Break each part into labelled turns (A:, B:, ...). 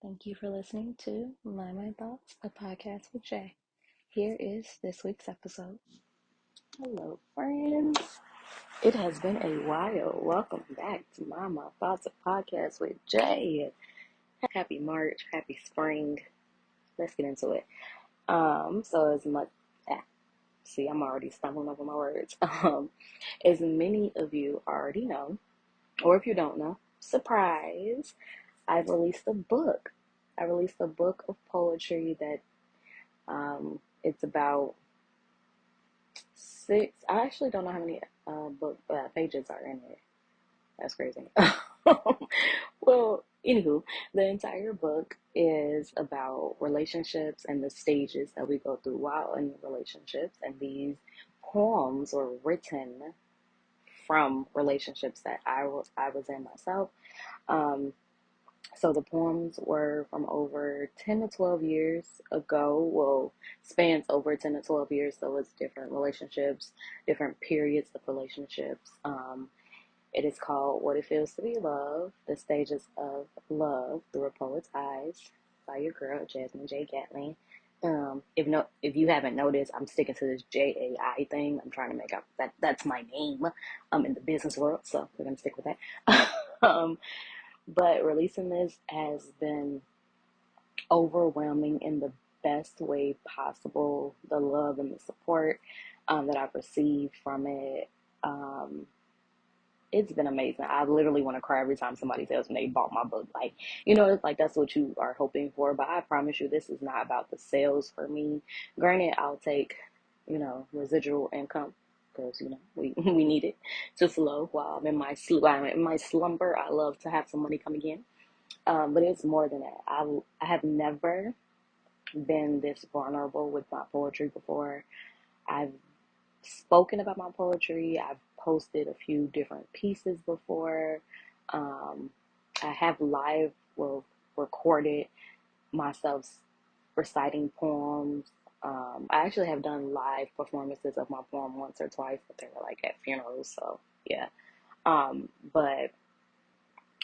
A: Thank you for listening to My Thoughts, a podcast with Jay. Here is this week's episode. Hello, friends. It has been a while. Welcome back to My Thoughts, a podcast with Jay. Happy March, happy spring. Let's get into it. So as much, see, I'm already stumbling over my words. As many of you already know, or if you don't know, surprise, I've released a book. I released a book of poetry that it's about six. I actually don't know how many book pages are in it. That's crazy. Well, anywho, the entire book is about relationships and the stages that we go through while in relationships, and these poems were written from relationships that I was in myself. Um, So the poems were from over 10 to 12 years ago. Well, spans over 10 to 12 years. So it's different relationships, different periods of relationships. It is called What It Feels to Be Love, The Stages of Love Through a Poet's Eyes by your girl, Jasmine J. Gatlin. If you haven't noticed, I'm sticking to this JAI thing. I'm trying to make out that's my name in the business world. So we're going to stick with that. um, but releasing this has been overwhelming in the best way possible. The love and the support that I've received from it, it's been amazing. I literally want to cry every time somebody tells me they bought my book. Like, it's like that's what you are hoping for. But I promise you, this is not about the sales for me. Granted, I'll take, residual income because we need it to flow while I'm in my slumber. I love to have some money coming in. But it's more than that. I have never been this vulnerable with my poetry before. I've spoken about my poetry. I've posted a few different pieces before. Um, I have recorded myself reciting poems. I actually have done live performances of my poem once or twice, but they were like at funerals. So yeah. But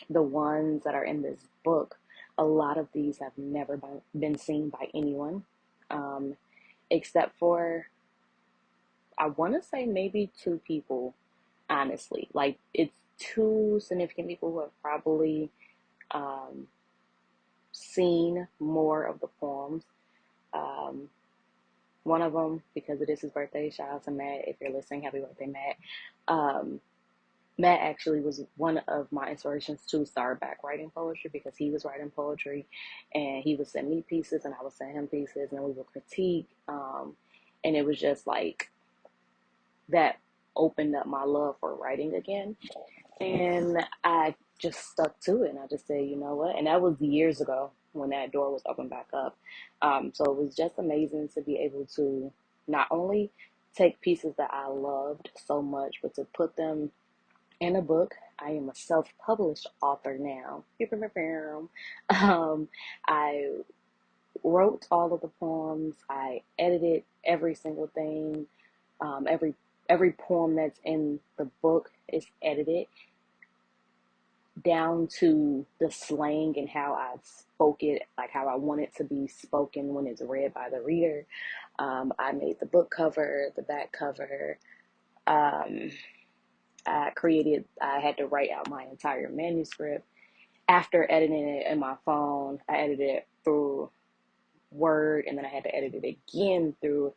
A: the ones that are in this book, a lot of these have never been seen by anyone, um, except for, I want to say maybe two people, honestly. Like, it's two significant people who have probably um, seen more of the poems. Um, One of them, because it is his birthday, shout out to Matt. If you're listening, happy birthday, Matt. Um, Matt actually was one of my inspirations to start back writing poetry because he was writing poetry and he would send me pieces and I would send him pieces and we would critique. And it was just like that opened up my love for writing again. And I just stuck to it and I just said, you know what? And that was years ago when that door was opened back up. So it was just amazing to be able to not only take pieces that I loved so much, but to put them in a book. I am a self-published author now. I wrote all of the poems. I edited every single thing. Every poem that's in the book is edited down to the slang and how I spoke it, like how I want it to be spoken when it's read by the reader. I made the book cover, the back cover. Um, I had to write out my entire manuscript. After editing it in my phone, I edited it through Word, and then I had to edit it again through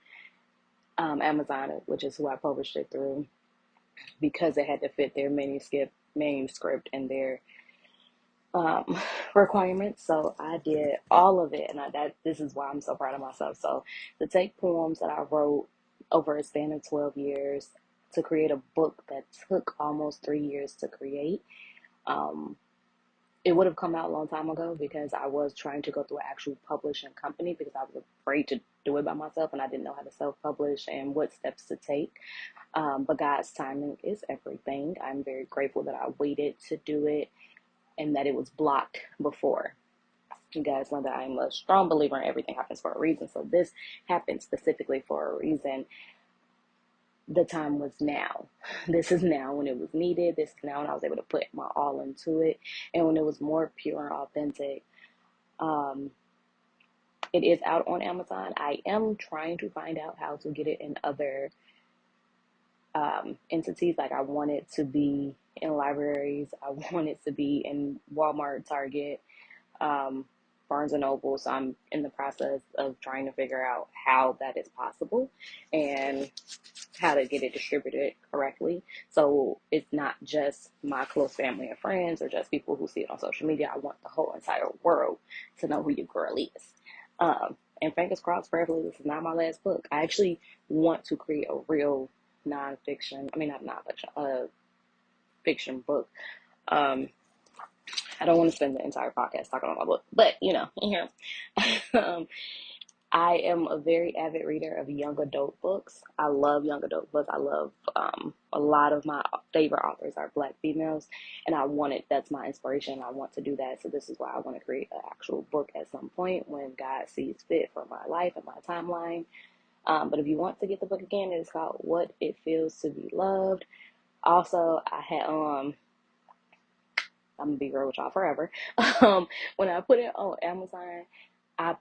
A: Amazon, which is who I published it through, because it had to fit their manuscript and their um, requirements. So I did all of it, and this is why I'm so proud of myself. So to take poems that I wrote over a span of 12 years to create a book that took almost 3 years to create. It would have come out a long time ago because I was trying to go through an actual publishing company because I was afraid to do it by myself and I didn't know how to self-publish and what steps to take. But God's timing is everything. I'm very grateful that I waited to do it and that it was blocked before. You guys know that I'm a strong believer in everything happens for a reason. So this happened specifically for a reason. The time was now. This is now when it was needed. This is now when I was able to put my all into it. And when it was more pure and authentic. Um, it is out on Amazon. I am trying to find out how to get it in other entities. Like, I want it to be in libraries. I want it to be in Walmart, Target, um, Barnes and Noble. So I'm in the process of trying to figure out how that is possible and how to get it distributed correctly. So it's not just my close family and friends or just people who see it on social media. I want the whole entire world to know who your girl is. And fingers crossed, prayerfully, this is not my last book. I actually want to create a real nonfiction, I mean, not nonfiction, fiction book. Um, I don't want to spend the entire podcast talking about my book, but um, I am a very avid reader of young adult books. I love young adult books. I love a lot of my favorite authors are Black females, and that's my inspiration. I want to do that. So this is why I want to create an actual book at some point when God sees fit for my life and my timeline. But if you want to get the book again, it is called What It Feels to Be Loved. Also, I'm gonna be real with y'all forever. When I put it on Amazon, I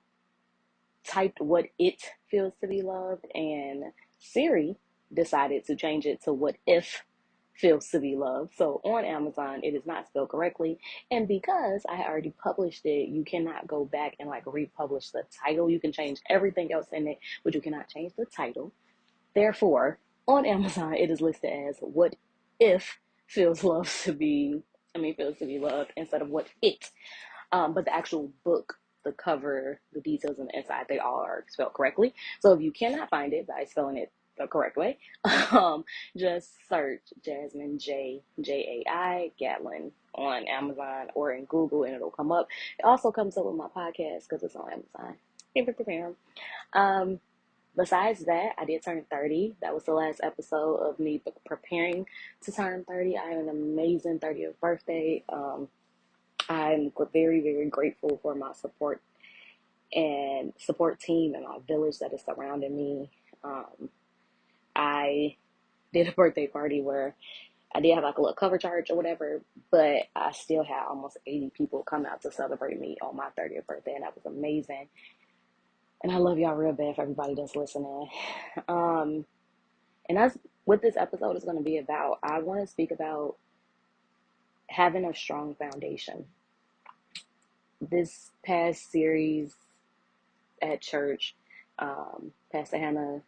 A: typed what it feels to be loved, and Siri decided to change it to what if feels to be loved. So on Amazon, it is not spelled correctly. And because I had already published it, you cannot go back and like republish the title. You can change everything else in it, but you cannot change the title. Therefore, on Amazon, it is listed as what if feels to be loved instead of what it. But the actual book, the cover, the details on the inside, they all are spelled correctly. So if you cannot find it by spelling it the correct way, just search Jasmine Jai Gatlin on Amazon or in Google, and it'll come up. It also comes up with my podcast because it's on Amazon. Um, Besides that, I did turn 30. That was the last episode of me preparing to turn 30. I had an amazing 30th birthday. I'm very, very grateful for my support team and my village that is surrounding me. I did a birthday party where I did have like a little cover charge or whatever, but I still had almost 80 people come out to celebrate me on my 30th birthday, and that was amazing. And I love y'all real bad for everybody that's listening. And that's what this episode is going to be about. I want to speak about having a strong foundation. This past series at church, Pastor Hannah,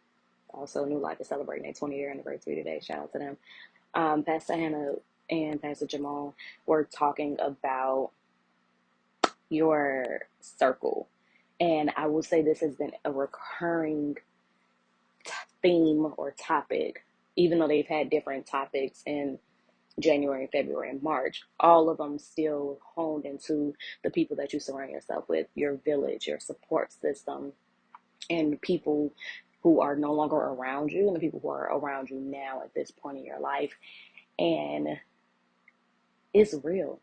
A: also New Life, is celebrating their 20-year anniversary today. Shout out to them. Pastor Hannah and Pastor Jamal were talking about your circle. And I will say this has been a recurring theme or topic, even though they've had different topics in January, February, and March. All of them still honed into the people that you surround yourself with, your village, your support system, and people who are no longer around you and the people who are around you now at this point in your life. And it's real.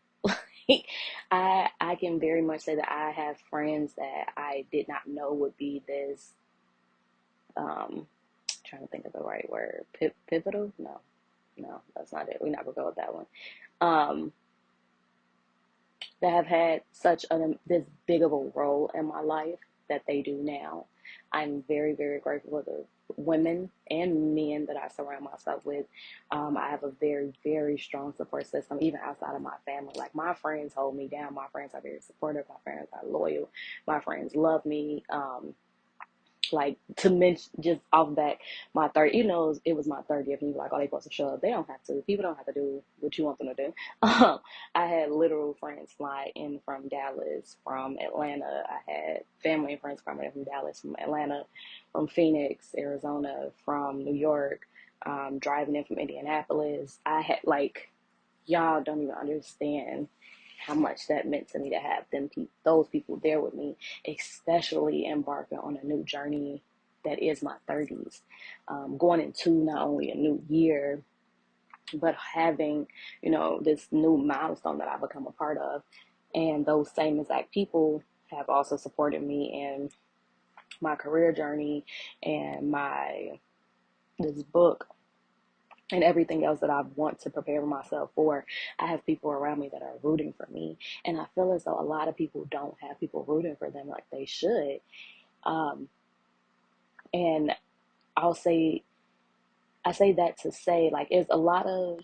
A: I can very much say that I have friends that I did not know would be this trying to think of the right word. Pivotal? No, that's not it. We're not gonna go with that one. Um, that have had this big of a role in my life that they do now. I'm very, very grateful for the women and men that I surround myself with. I have a very, very strong support system, even outside of my family. Like, my friends hold me down. My friends are very supportive. My friends are loyal. My friends love me. Like, to mention just off back, my 30, it was my 30th, and you're like, oh, they supposed to show up. They don't have to. People don't have to do what you want them to do. I had literal friends fly in from Dallas, from Atlanta. I had family and friends coming in from Dallas, from Atlanta, from Phoenix, Arizona, from New York, driving in from Indianapolis. I had, like, y'all don't even understand how much that meant to me to have those people there with me, especially embarking on a new journey that is my 30s, going into not only a new year, but having, this new milestone that I've become a part of. And those same exact people have also supported me in my career journey and this book. and everything else that I want to prepare myself for. I have people around me that are rooting for me. And I feel as though a lot of people don't have people rooting for them like they should. Um, and I'll say, I say that to say, like, there's a lot of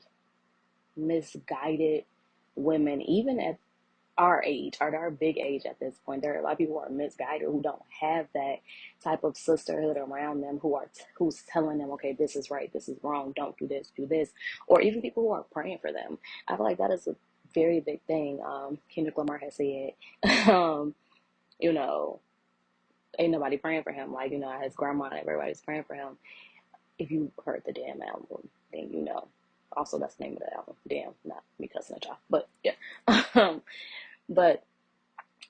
A: misguided women, even at our age, at our big age at this point. There are a lot of people who are misguided, who don't have that type of sisterhood around them, who's telling them, okay, this is right, this is wrong, don't do this, or even people who are praying for them. I feel like that is a very big thing. Kendrick Lamar has said, um, you know, ain't nobody praying for him. Like, his grandma and everybody's praying for him. If you heard the Damn album, then you know. Also, that's the name of the album. Damn, not me cussing at y'all, but yeah. But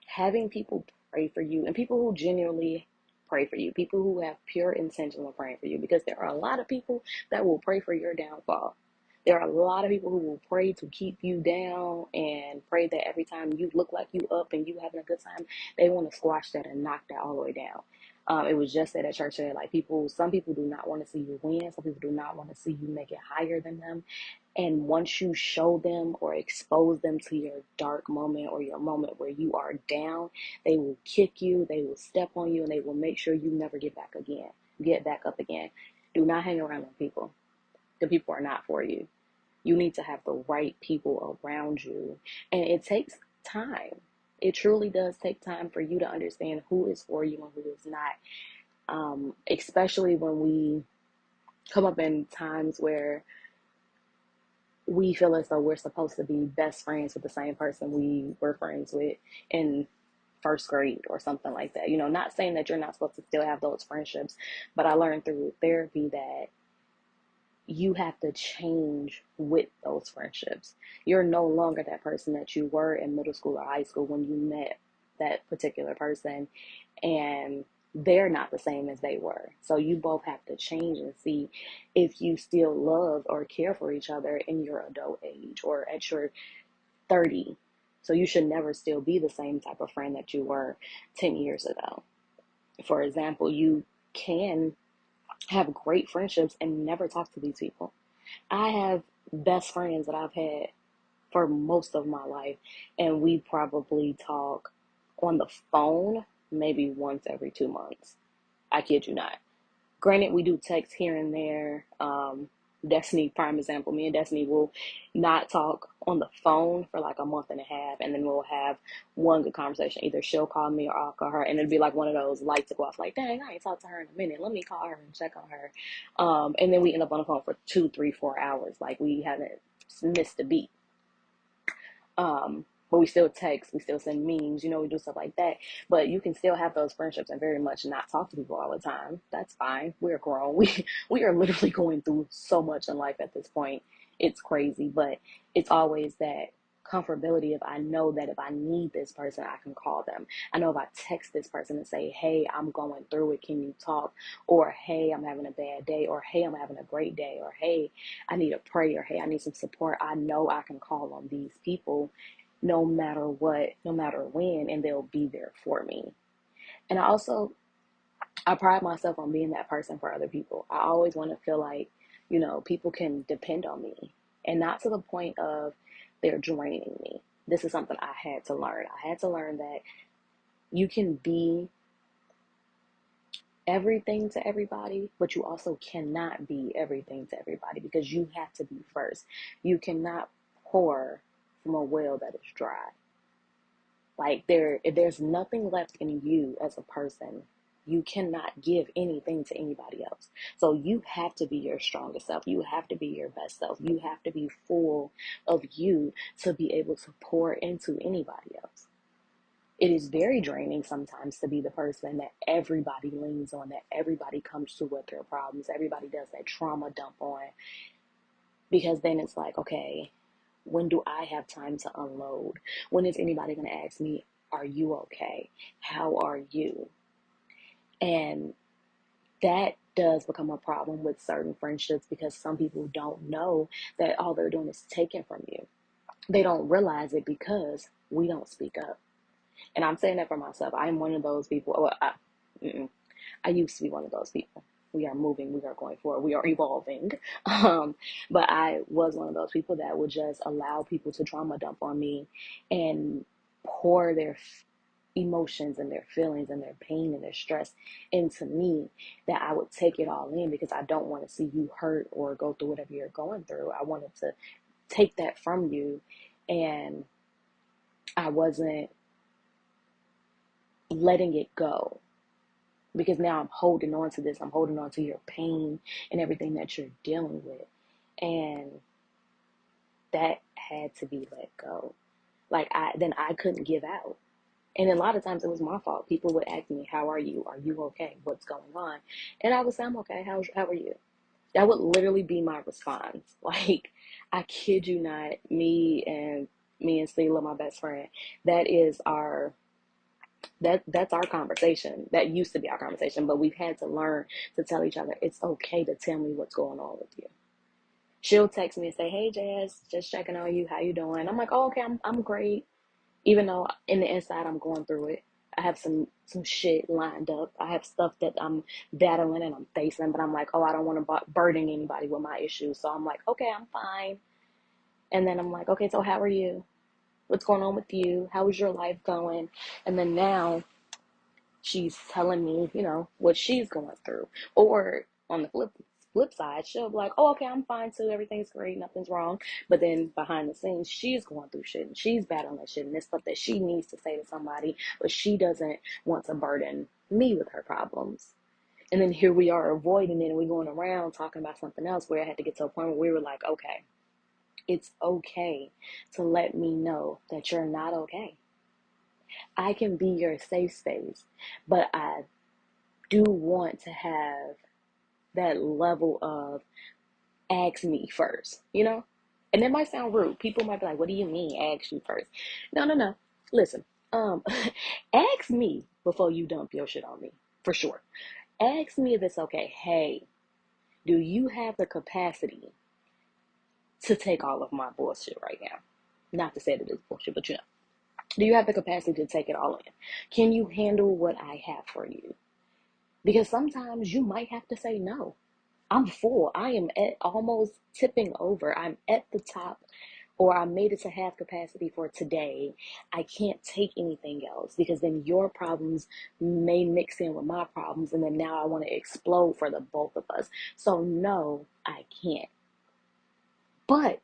A: having people pray for you, and people who genuinely pray for you, people who have pure intention of praying for you, because there are a lot of people that will pray for your downfall. There are a lot of people who will pray to keep you down and pray that every time you look like you up and you having a good time, they want to squash that and knock that all the way down. It was just said at church that like some people do not want to see you win. Some people do not want to see you make it higher than them. And once you show them or expose them to your dark moment or your moment where you are down, they will kick you, they will step on you, and they will make sure you never get back up again. Do not hang around with people. The people are not for you. You need to have the right people around you. And it takes time. It truly does take time for you to understand who is for you and who is not. Especially when we come up in times where we feel as though we're supposed to be best friends with the same person we were friends with in first grade or something like that. Not saying that you're not supposed to still have those friendships, but I learned through therapy that you have to change with those friendships. You're no longer that person that you were in middle school or high school when you met that particular person, and they're not the same as they were. So you both have to change and see if you still love or care for each other in your adult age or at your 30. So you should never still be the same type of friend that you were 10 years ago. For example, you can have great friendships and never talk to these people. I have best friends that I've had for most of my life, and we probably talk on the phone maybe once every 2 months. I kid you not. Granted, we do text here and there. Destiny, prime example, me and Destiny will not talk on the phone for like a month and a half, and then we'll have one good conversation. Either she'll call me or I'll call her, and it'll be like one of those lights to go off, like, dang, I ain't talked to her in a minute. Let me call her and check on her. And then we end up on the phone for 2, 3, 4 hours. Like, we haven't missed a beat. But we still text, we still send memes, we do stuff like that. But you can still have those friendships and very much not talk to people all the time. That's fine. We're grown. We are literally going through so much in life at this point. It's crazy, but it's always that comfortability. If I know that if I need this person, I can call them. I know if I text this person and say, hey, I'm going through it, can you talk? Or hey, I'm having a bad day, or hey, I'm having a great day, or hey, I need a prayer, hey, I need some support. I know I can call on these people no matter what, no matter when, and they'll be there for me. And I pride myself on being that person for other people. I always want to feel like, people can depend on me, and not to the point of they're draining me. This is something I had to learn. I had to learn that you can be everything to everybody, but you also cannot be everything to everybody, because you have to be first. You cannot pour from a well that is dry. Like, if there's nothing left in you as a person, you cannot give anything to anybody else. So you have to be your strongest self. You have to be your best self. You have to be full of you to be able to pour into anybody else. It is very draining sometimes to be the person that everybody leans on, that everybody comes to with their problems, everybody does that trauma dump on. Because then it's like, okay, when do I have time to unload? When is anybody going to ask me, are you okay? How are you? And that does become a problem with certain friendships, because some people don't know that all they're doing is taking from you. They don't realize it because we don't speak up. And I'm saying that for myself. I'm one of those people. I used to be one of those people. We are moving, we are going forward, we are evolving. Um, but I was one of those people that would just allow people to trauma dump on me and pour their emotions and their feelings and their pain and their stress into me, that I would take it all in because I don't want to see you hurt or go through whatever you're going through. I wanted to take that from you, and I wasn't letting it go because now I'm holding on to this. I'm holding on to your pain and everything that you're dealing with. And that had to be let go. Like I couldn't give out. And a lot of times it was my fault. People would ask me, "How are you? Are you okay? What's going on?" And I would say, "I'm okay. How are you?" That would literally be my response. Like, I kid you not, me and Stila, my best friend, that is our that's our conversation. That used to be our conversation, but we've had to learn to tell each other it's okay to tell me what's going on with you. She'll text me and say, "Hey Jazz, just checking on you. How you doing?" I'm like, "Oh, okay, I'm great." Even though in the inside I'm going through it. I have some shit lined up. I have stuff that I'm battling and I'm facing, but I'm like, "Oh, I don't want to burden anybody with my issues." So I'm like, "Okay, I'm fine." And then I'm like, "Okay, so how are you? What's going on with you? How is your life going?" And then now she's telling me, what she's going through. Or on the flip side, she'll be like, "Oh, okay, I'm fine too. Everything's great. Nothing's wrong." But then behind the scenes, she's going through shit and she's battling shit and it's stuff that she needs to say to somebody, but she doesn't want to burden me with her problems. And then here we are avoiding it and we're going around talking about something else, where I had to get to a point where we were like, "Okay, it's okay to let me know that you're not okay. I can be your safe space, but I do want to have that level of ask me first, you know?" And it might sound rude. People might be like, "What do you mean, ask you first?" No, no, no. Listen, um, ask me before you dump your shit on me, for sure. Ask me if it's okay. "Hey, do you have the capacity to take all of my bullshit right now?" Not to say that it's bullshit, but do you have the capacity to take it all in? Can you handle what I have for you? Because sometimes you might have to say no. I'm full. I am at almost tipping over. I'm at the top, or I made it to half capacity for today. I can't take anything else because then your problems may mix in with my problems, and then now I want to explode for the both of us. So, no, I can't. But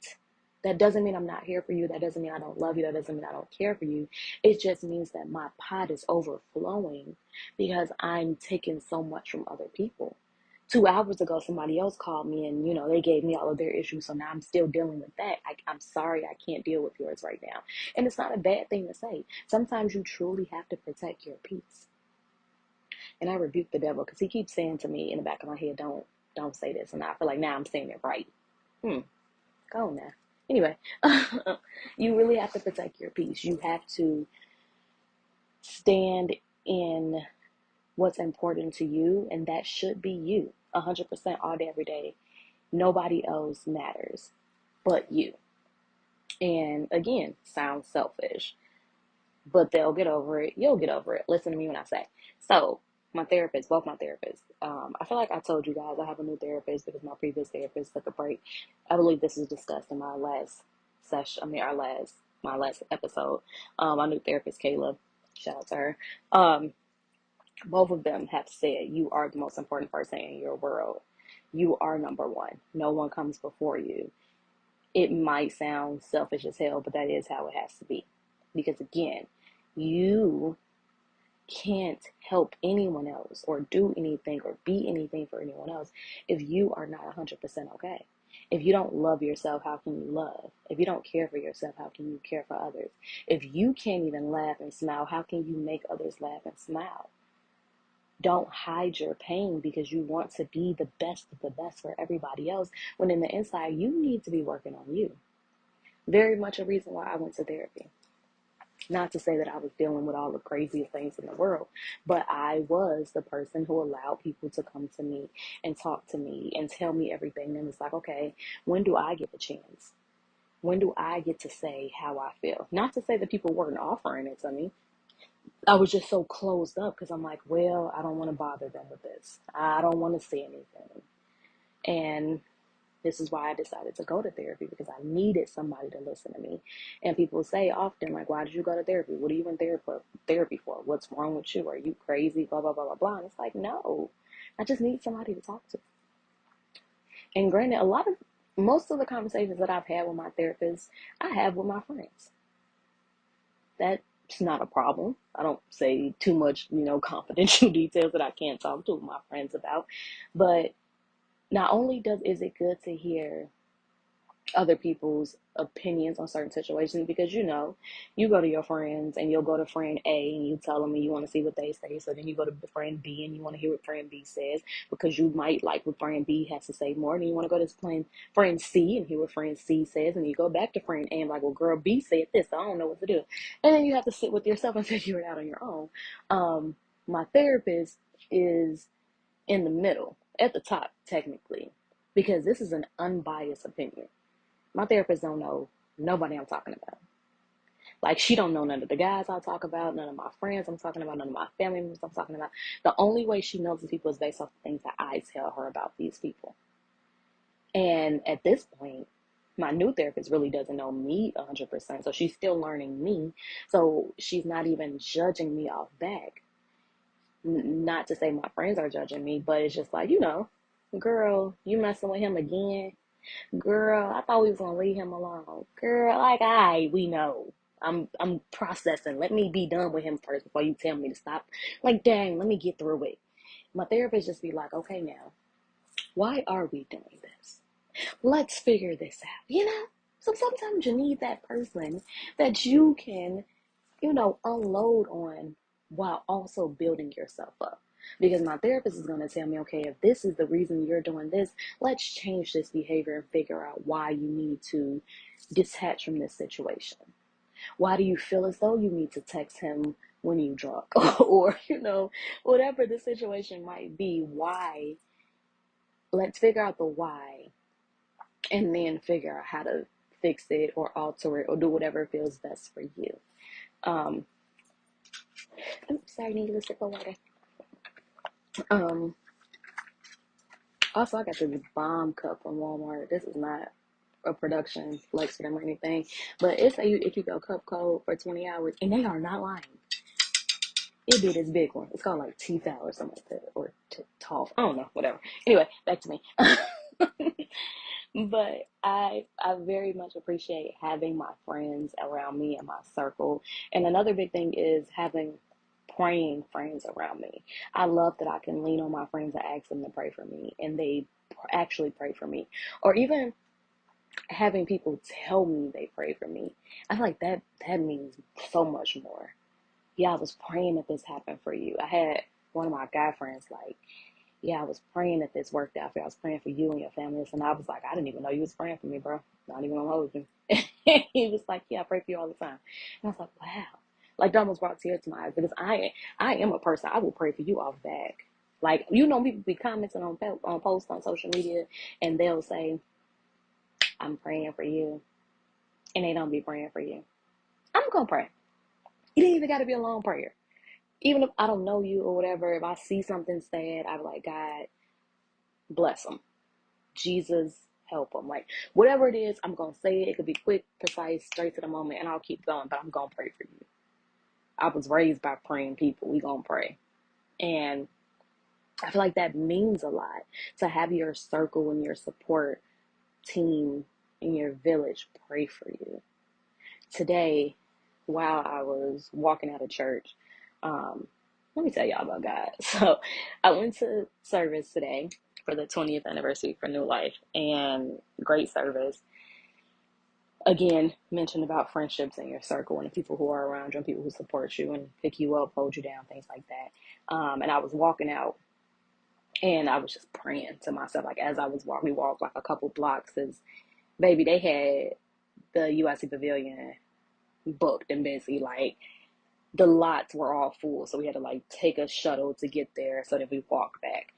A: that doesn't mean I'm not here for you. That doesn't mean I don't love you. That doesn't mean I don't care for you. It just means that my pot is overflowing because I'm taking so much from other people. 2 hours ago, somebody else called me and, they gave me all of their issues. So now I'm still dealing with that. I'm sorry, I can't deal with yours right now. And it's not a bad thing to say. Sometimes you truly have to protect your peace. And I rebuke the devil because he keeps saying to me in the back of my head, don't say this. And I feel like now I'm saying it right. Go on now. Anyway, you really have to protect your peace. You have to stand in what's important to you, and that should be you 100% all day, every day. Nobody else matters but you. And again, sounds selfish, but they'll get over it. You'll get over it. Listen to me when I say. So, my therapist, both my therapists, I feel like I told you guys I have a new therapist because my previous therapist took a break. I believe this was discussed in my last session. I mean, my last episode. My new therapist, Kayla, shout out to her. Both of them have said you are the most important person in your world. You are number one. No one comes before you. It might sound selfish as hell, but that is how it has to be. Because again, you can't help anyone else or do anything or be anything for anyone else if you are not 100% okay. If you don't love yourself, how can you love? If you don't care for yourself, how can you care for others? If you can't even laugh and smile, how can you make others laugh and smile? Don't hide your pain because you want to be the best of the best for everybody else, when in the inside, you need to be working on you. Very much a reason why I went to therapy. Not to say that I was dealing with all the craziest things in the world, but I was the person who allowed people to come to me and talk to me and tell me everything. And it's like, okay, when do I get the chance? When do I get to say how I feel? Not to say that people weren't offering it to me, I was just so closed up because I'm like, well, I don't want to bother them with this. I don't want to say anything. And this is why I decided to go to therapy, because I needed somebody to listen to me. And people say often, like, why did you go to therapy? What are you in therapy for? What's wrong with you? Are you crazy? Blah, blah, blah, blah, blah. And it's like, no, I just need somebody to talk to. And granted, most of the conversations that I've had with my therapist, I have with my friends. That's not a problem. I don't say too much, confidential details that I can't talk to my friends about. But not only is it good to hear other people's opinions on certain situations, because you go to your friends and you'll go to friend A and you tell them and you want to see what they say. So then you go to friend B and you want to hear what friend B says, because you might like what friend B has to say more. And you want to go to friend C and hear what friend C says, and you go back to friend A and like, well, girl, B said this, so I don't know what to do. And then you have to sit with yourself and figure it out on your own. My therapist is in the middle, at the top technically, because this is an unbiased opinion. My therapist don't know nobody I'm talking about. Like, she don't know none of the guys I talk about, none of my friends I'm talking about, none of my family members I'm talking about. The only way she knows these people is based off the things that I tell her about these people. And at this point, my new therapist really doesn't know me 100%. So she's still learning me. So she's not even judging me off back. Not to say my friends are judging me, but it's just like, girl, you messing with him again? Girl, I thought we was gonna leave him alone. Girl, like, we know. I'm processing. Let me be done with him first before you tell me to stop. Like, dang, let me get through it. My therapist just be like, okay, now, why are we doing this? Let's figure this out. So sometimes you need that person that you can, unload on while also building yourself up. Because my therapist is going to tell me, okay, if this is the reason you're doing this, let's change this behavior and figure out why you need to detach from this situation. Why do you feel as though you need to text him when you're drunk? Or, whatever the situation might be, why? Let's figure out the why and then figure out how to fix it or alter it or do whatever feels best for you. I'm sorry, I need a sip of water. Also, I got this bomb cup from Walmart. This is not a production flex for them or anything, but it's if you go cup cold for 20 hours, and they are not lying. It be this big one. It's called like T-Thal or something like that, or Toff. I don't know, whatever. Anyway, back to me. But I very much appreciate having my friends around me in my circle. And another big thing is having praying friends around me. I love that I can lean on my friends and ask them to pray for me, and they actually pray for me. Or even having people tell me they pray for me. I feel like that means so much more. Yeah, I was praying that this happened for you. I had one of my guy friends like, yeah, I was praying that this worked out for you. I was praying for you and your family. And I was like, I didn't even know you was praying for me, bro. Not even gonna hold you. He was like, yeah, I pray for you all the time. And I was like, wow. Like, that almost brought tears to my eyes, because I am a person. I will pray for you off back. Like, people be commenting on posts on social media, and they'll say, I'm praying for you, and they don't be praying for you. I'm gonna pray. You ain't even got to be a long prayer. Even if I don't know you or whatever, if I see something sad, I'm like, God, bless them. Jesus, help them. Like, whatever it is, I'm going to say it. It could be quick, precise, straight to the moment, and I'll keep going, but I'm going to pray for you. I was raised by praying people. We going to pray. And I feel like that means a lot, to have your circle and your support team in your village pray for you. Today, while I was walking out of church, let me tell y'all about God. So I went to service today for the 20th anniversary for New Life, and great service. Again, mentioned about friendships in your circle and the people who are around you and people who support you and pick you up, hold you down, things like that. And I was walking out, and I was just praying to myself. Like, as I was walking, we walked like a couple blocks, because baby, they had the UIC Pavilion booked and busy. Like, the lots were all full, so we had to like take a shuttle to get there, so that we walked back.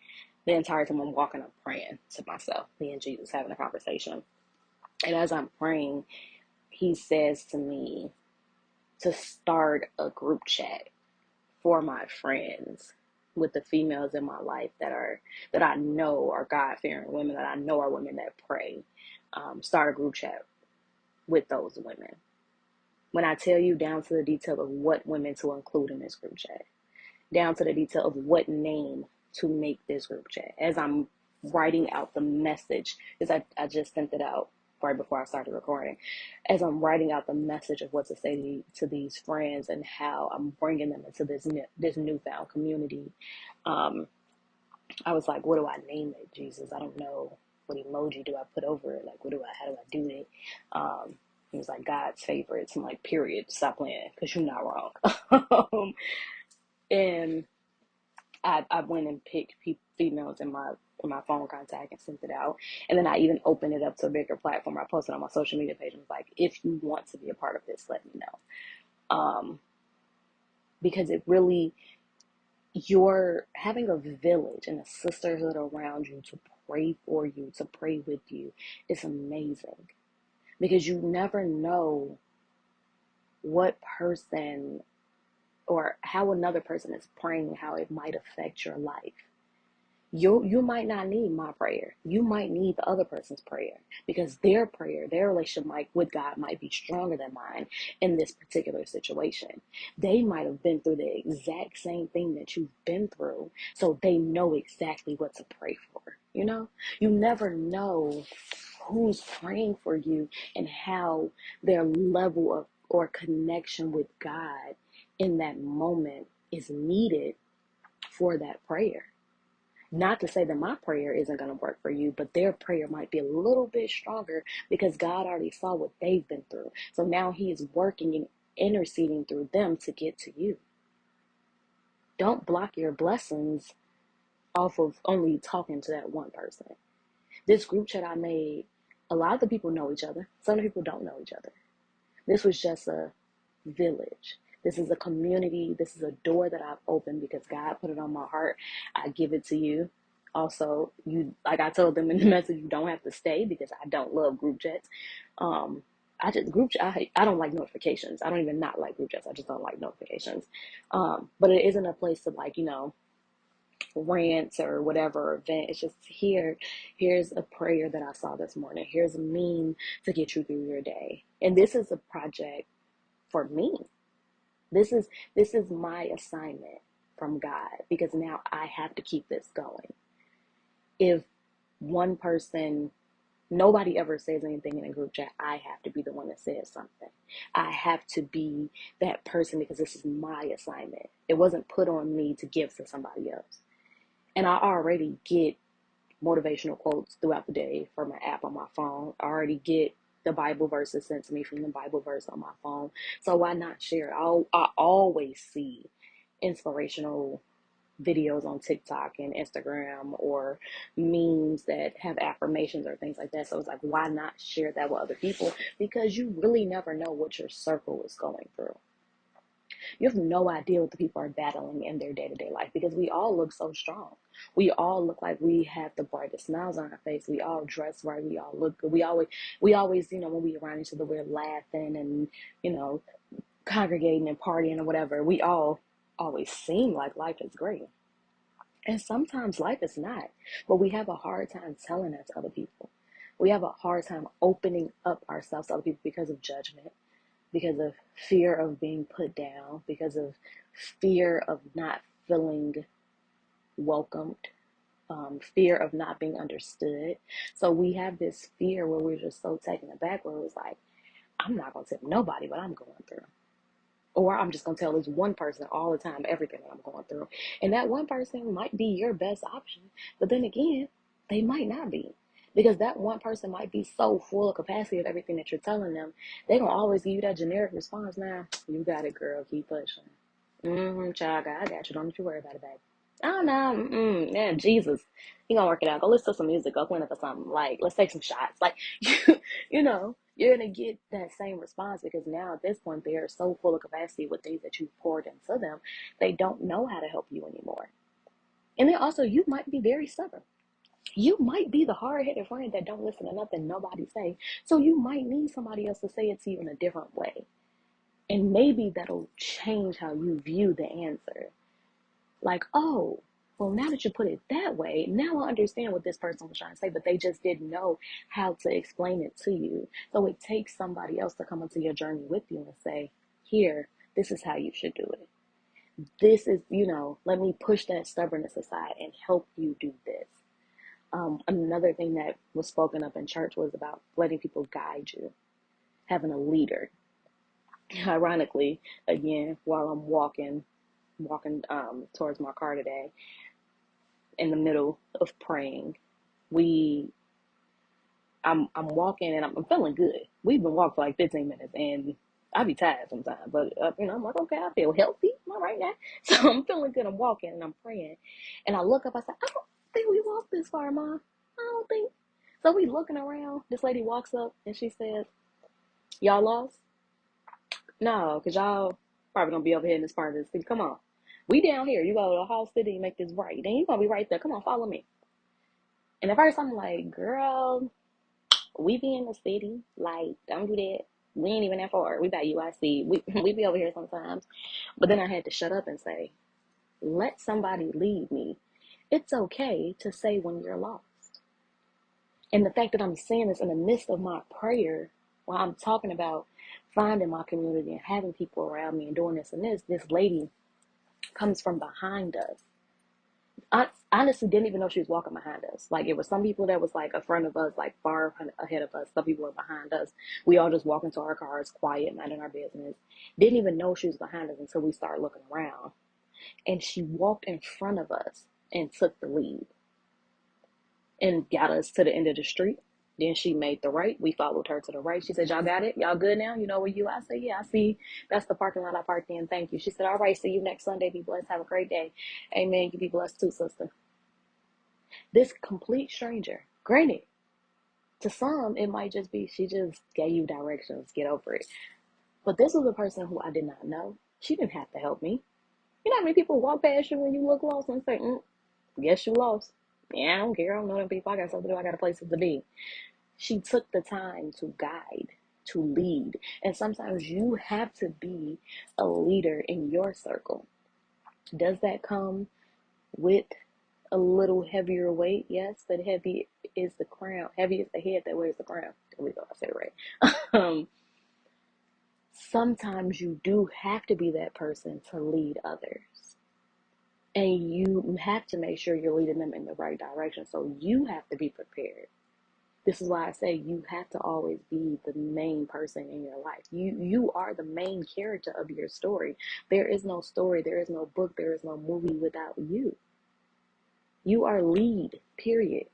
A: The entire time I'm walking, I'm praying to myself, me and Jesus having a conversation. And as I'm praying, he says to me to start a group chat. for my friends, with the females in my life that I know are God-fearing women, that I know are women that pray. Start a group chat with those women. When I tell you down to the detail of what women to include in this group chat, down to the detail of what name to make this group chat, as I'm writing out the message, because I just sent it out right before I started recording, as I'm writing out the message of what to say to these friends and how I'm bringing them into this newfound community. I was like, what do I name it, Jesus? I don't know. What emoji do I put over it? Like, how do I do it? He was like, God's favorites. I'm like, period. Stop playing, because you're not wrong. And I went and picked females in my phone contact and sent it out. And then I even opened it up to a bigger platform. I posted on my social media page and was like, if you want to be a part of this, let me know. Because it really, you're having a village and a sisterhood around you to pray for you, to pray with you. It's amazing, because you never know what person or how another person is praying, how it might affect your life. You might not need my prayer. You might need the other person's prayer, because their prayer, their relationship with God might be stronger than mine in this particular situation. They might have been through the exact same thing that you've been through, so they know exactly what to pray for. You never know who's praying for you and how their level of or connection with God in that moment is needed for that prayer. Not to say that my prayer isn't going to work for you, but their prayer might be a little bit stronger because God already saw what they've been through. So now he is working and interceding through them to get to you. Don't block your blessings off of only talking to that one person. This group chat I made, a lot of the people know each other. Some people don't know each other. This was just a village. This is a community. This is a door that I've opened because God put it on my heart. I give it to you. Also, like I told them in the message, you don't have to stay, because I don't love group chats. I don't like notifications. I don't even not like group chats. I just don't like notifications. But it isn't a place to rants or whatever event. It's just here's a prayer that I saw this morning. Here's a meme to get you through your day. And this is a project for me. This is my assignment from God, because now I have to keep this going. If one person, nobody ever says anything in a group chat, I have to be the one that says something. I have to be that person, because this is my assignment. It wasn't put on me to give to somebody else. And I already get motivational quotes throughout the day from an app on my phone. I already get the Bible verses sent to me from the Bible verse on my phone. So why not share it? I always see inspirational videos on TikTok and Instagram, or memes that have affirmations or things like that. So it's like, why not share that with other people? Because you really never know what your circle is going through. You have no idea what the people are battling in their day-to-day life, because we all look so strong. We all look like we have the brightest smiles on our face. We all dress right. We all look good. We always, when we around each other, we're laughing and, congregating and partying or whatever. We all always seem like life is great. And sometimes life is not, but we have a hard time telling that to other people. We have a hard time opening up ourselves to other people because of judgment, because of fear of being put down, because of fear of not feeling welcomed, fear of not being understood. So we have this fear where we're just so taken aback, where it's like, I'm not going to tell nobody what I'm going through. Or I'm just going to tell this one person all the time everything that I'm going through. And that one person might be your best option. But then again, they might not be. Because that one person might be so full of capacity of everything that you're telling them, they're going to always give you that generic response. Now, you got it, girl. Keep pushing. Child, I got you. Don't you worry about it, baby. Oh, no. Yeah, Jesus. You going to work it out. Go listen to some music. Go clean up or something. Like, let's take some shots. Like, you're going to get that same response, because now at this point, they are so full of capacity with things that you've poured into them. They don't know how to help you anymore. And then also, you might be very stubborn. You might be the hard-headed friend that don't listen to nothing nobody say. So you might need somebody else to say it to you in a different way. And maybe that'll change how you view the answer. Like, oh, well, now that you put it that way, now I understand what this person was trying to say, but they just didn't know how to explain it to you. So it takes somebody else to come into your journey with you and say, here, this is how you should do it. This is, let me push that stubbornness aside and help you do this. Another thing that was spoken up in church was about letting people guide you, having a leader. Ironically, again, while I'm walking towards my car today, in the middle of praying, we I'm walking and I'm feeling good. We've been walking for like 15 minutes and I be tired sometimes, but I'm like, okay, I feel healthy. Am I right now? So I'm feeling good. I'm walking and I'm praying, and I look up. I said, I don't think we walked this far, Ma. I don't think. So we looking around. This lady walks up and she says, "Y'all lost? No, cause y'all probably gonna be over here in this part of the city. Come on, we down here. You go to the whole city and make this right. Then you gonna be right there. Come on, follow me." And at first I'm like, girl, we be in the city. Like, don't do that. We ain't even that far. We got UIC. We be over here sometimes. But then I had to shut up and say, let somebody lead me. It's okay to say when you're lost. And the fact that I'm saying this in the midst of my prayer, while I'm talking about finding my community and having people around me and doing this and this lady comes from behind us. I honestly didn't even know she was walking behind us. Like, it was some people that was like in front of us, like far ahead of us. Some people were behind us. We all just walked into our cars, quiet, minding our business. Didn't even know she was behind us until we started looking around. And she walked in front of us and took the lead and got us to the end of the street. Then she made the right. We followed her to the right. She said, y'all got it? Y'all good now? You know where you? I said, yeah, I see. That's the parking lot I parked in. Thank you. She said, all right, see you next Sunday. Be blessed. Have a great day. Amen. You be blessed too, sister. This complete stranger. Granted, to some, it might just be she just gave you directions. Get over it. But this was a person who I did not know. She didn't have to help me. You know how many people walk past you when you look lost and say, guess you lost. Yeah, I don't care. I don't know them people. I got something to do. I got a place to be. She took the time to guide, to lead. And sometimes you have to be a leader in your circle. Does that come with a little heavier weight? Yes, but heavy is the crown. Heavy is the head that wears the crown. There we go. I said it right. Sometimes you do have to be that person to lead others. And you have to make sure you're leading them in the right direction. So you have to be prepared. This is why I say you have to always be the main person in your life. You are the main character of your story. There is no story, there is no book, there is no movie without you. You are lead, period.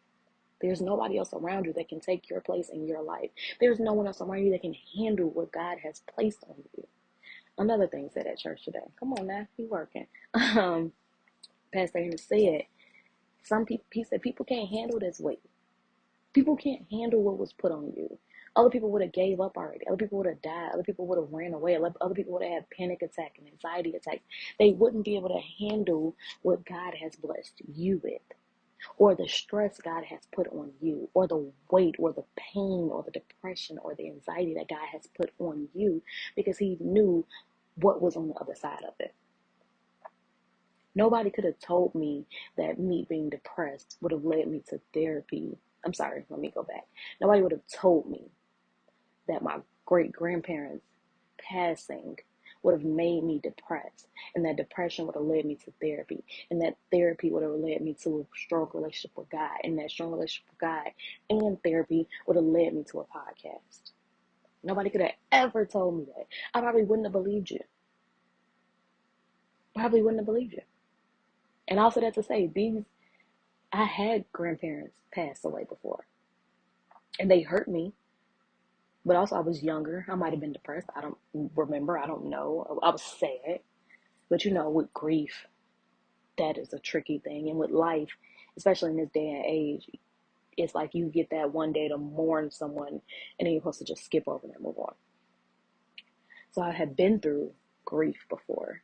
A: There's nobody else around you that can take your place in your life. There's no one else around you that can handle what God has placed on you. Another thing said at church today. Come on now, be working. Pastor Amos said, he said, people can't handle this weight. People can't handle what was put on you. Other people would have gave up already. Other people would have died. Other people would have ran away. Other people would have had panic attack and anxiety attacks. They wouldn't be able to handle what God has blessed you with, or the stress God has put on you, or the weight, or the pain, or the depression, or the anxiety that God has put on you, because he knew what was on the other side of it. Nobody could have told me that me being depressed would have led me to therapy. I'm sorry, let me go back. Nobody would have told me that my great-grandparents passing would have made me depressed, and that depression would have led me to therapy, and that therapy would have led me to a strong relationship with God, and that strong relationship with God and therapy would have led me to a podcast. Nobody could have ever told me that. I probably wouldn't have believed you. Probably wouldn't have believed you. And also that to say, I had grandparents pass away before, and they hurt me. But also, I was younger. I might have been depressed. I don't remember. I don't know. I was sad. But with grief, that is a tricky thing. And with life, especially in this day and age, it's like you get that one day to mourn someone, and then you're supposed to just skip over and move on. So I had been through grief before.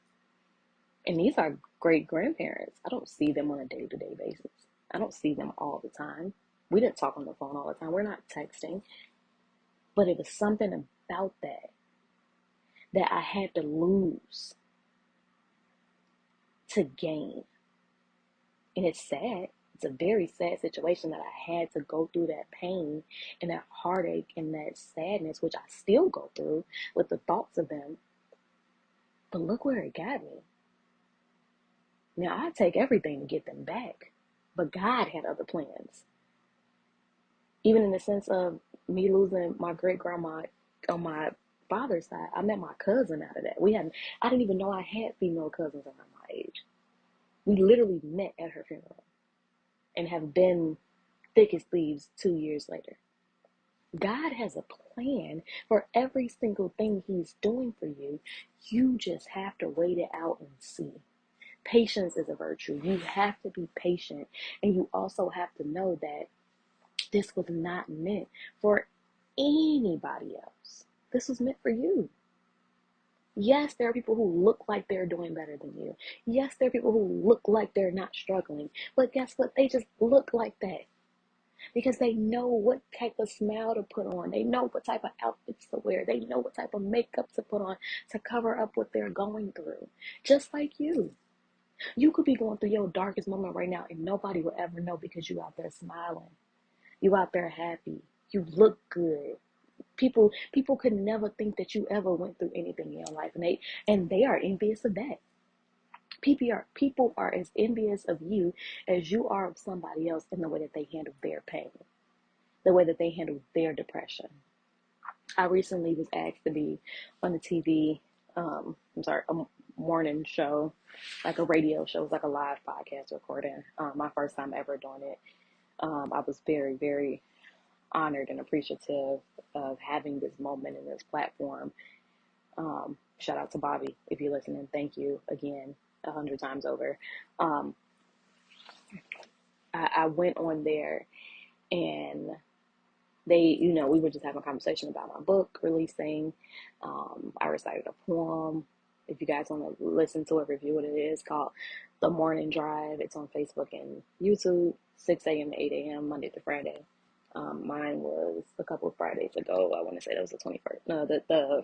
A: And these are great grandparents. I don't see them on a day-to-day basis. I don't see them all the time. We didn't talk on the phone all the time. We're not texting. But it was something about that that I had to lose to gain. And it's sad. It's a very sad situation that I had to go through that pain and that heartache and that sadness, which I still go through with the thoughts of them. But look where it got me. Now, I take everything to get them back, but God had other plans. Even in the sense of me losing my great grandma on my father's side, I met my cousin out of that. I didn't even know I had female cousins around my age. We literally met at her funeral and have been thick as thieves 2 years later. God has a plan for every single thing He's doing for you. You just have to wait it out and see. Patience is a virtue. You have to be patient. And you also have to know that this was not meant for anybody else. This was meant for you. Yes, there are people who look like they're doing better than you. Yes, there are people who look like they're not struggling. But guess what? They just look like that because they know what type of smile to put on. They know what type of outfits to wear. They know what type of makeup to put on to cover up what they're going through. Just like you. You could be going through your darkest moment right now and nobody will ever know because you out there smiling. You out there happy. You look good. People could never think that you ever went through anything in your life, and they are envious of that. People are as envious of you as you are of somebody else in the way that they handle their pain, the way that they handle their depression. I recently was asked to be on the TV, a morning show, like a radio show. It was like a live podcast recording. My first time ever doing it. I was very, very honored and appreciative of having this moment and this platform. Shout out to Bobby if you're listening. Thank you again 100 times over. I went on there and we were just having a conversation about my book releasing. I recited a poem. If you guys want to listen to it, review what it is, called The Morning Drive. It's on Facebook and YouTube, 6 a.m. to 8 a.m., Monday to Friday. Mine was a couple of Fridays ago. I want to say that was the 21st. No, the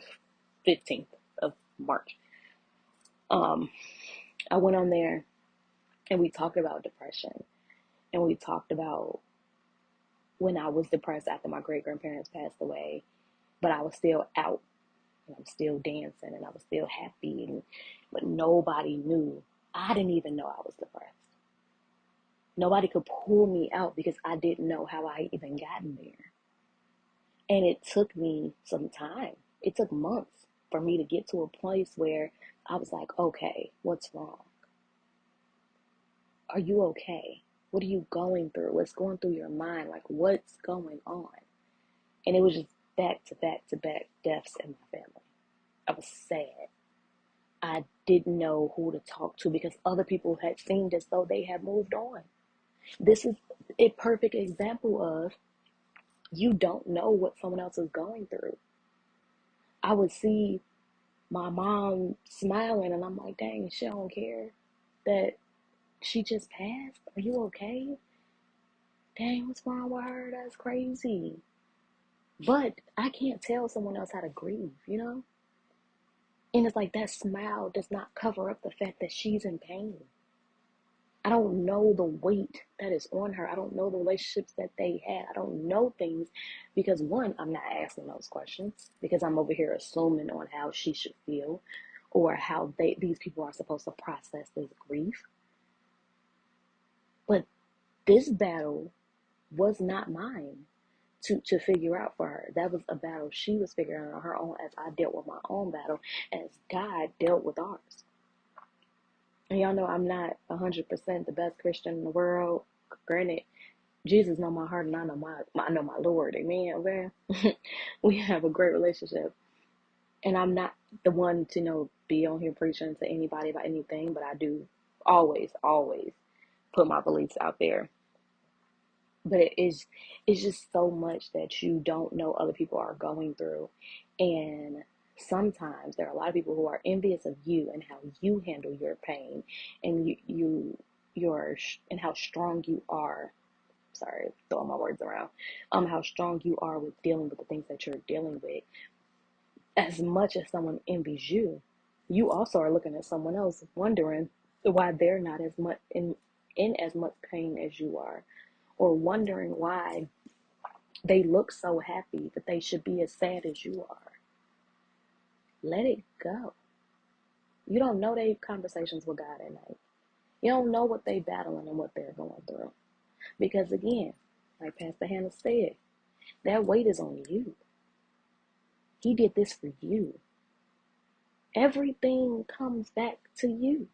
A: 15th of March. I went on there and we talked about depression. And we talked about when I was depressed after my great grandparents passed away, but I was still out and I was still dancing and I was still happy, but nobody knew. I didn't even know I was depressed. Nobody could pull me out because I didn't know how I even gotten there. And it took me some time. It took months for me to get to a place where I was like, okay, what's wrong? Are you okay? What are you going through? What's going through your mind? Like, what's going on? And it was just back to back to back deaths in my family. I was sad. I didn't know who to talk to because other people had seemed as though they had moved on. This is a perfect example of you don't know what someone else is going through. I would see my mom smiling and I'm like, dang, she don't care that she just passed. Are you okay? Dang, what's wrong with her? That's crazy. But I can't tell someone else how to grieve, you know? And it's like that smile does not cover up the fact that she's in pain. I don't know the weight that is on her. I don't know the relationships that they had. I don't know things because, one, I'm not asking those questions because I'm over here assuming on how she should feel or how these people are supposed to process this grief. But this battle was not mine to figure out for her. That was a battle she was figuring out on her own as I dealt with my own battle, as God dealt with ours. And y'all know I'm not 100% the best Christian in the world. Granted, Jesus know my heart and I know my Lord. Amen. Okay? We have a great relationship. And I'm not the one to be on here preaching to anybody about anything, but I do always put my beliefs out there. But it's just so much that you don't know other people are going through. And sometimes there are a lot of people who are envious of you and how you handle your pain and and how strong you are. Sorry, throwing my words around. How strong you are with dealing with the things that you're dealing with. As much as someone envies you, you also are looking at someone else wondering why they're not as much in as much pain as you are, or wondering why they look so happy that they should be as sad as you are. Let it go. You don't know their conversations with God at night. You don't know what they battling and what they're going through. Because again, like Pastor Hannah said, that weight is on you. He did this for you. Everything comes back to you.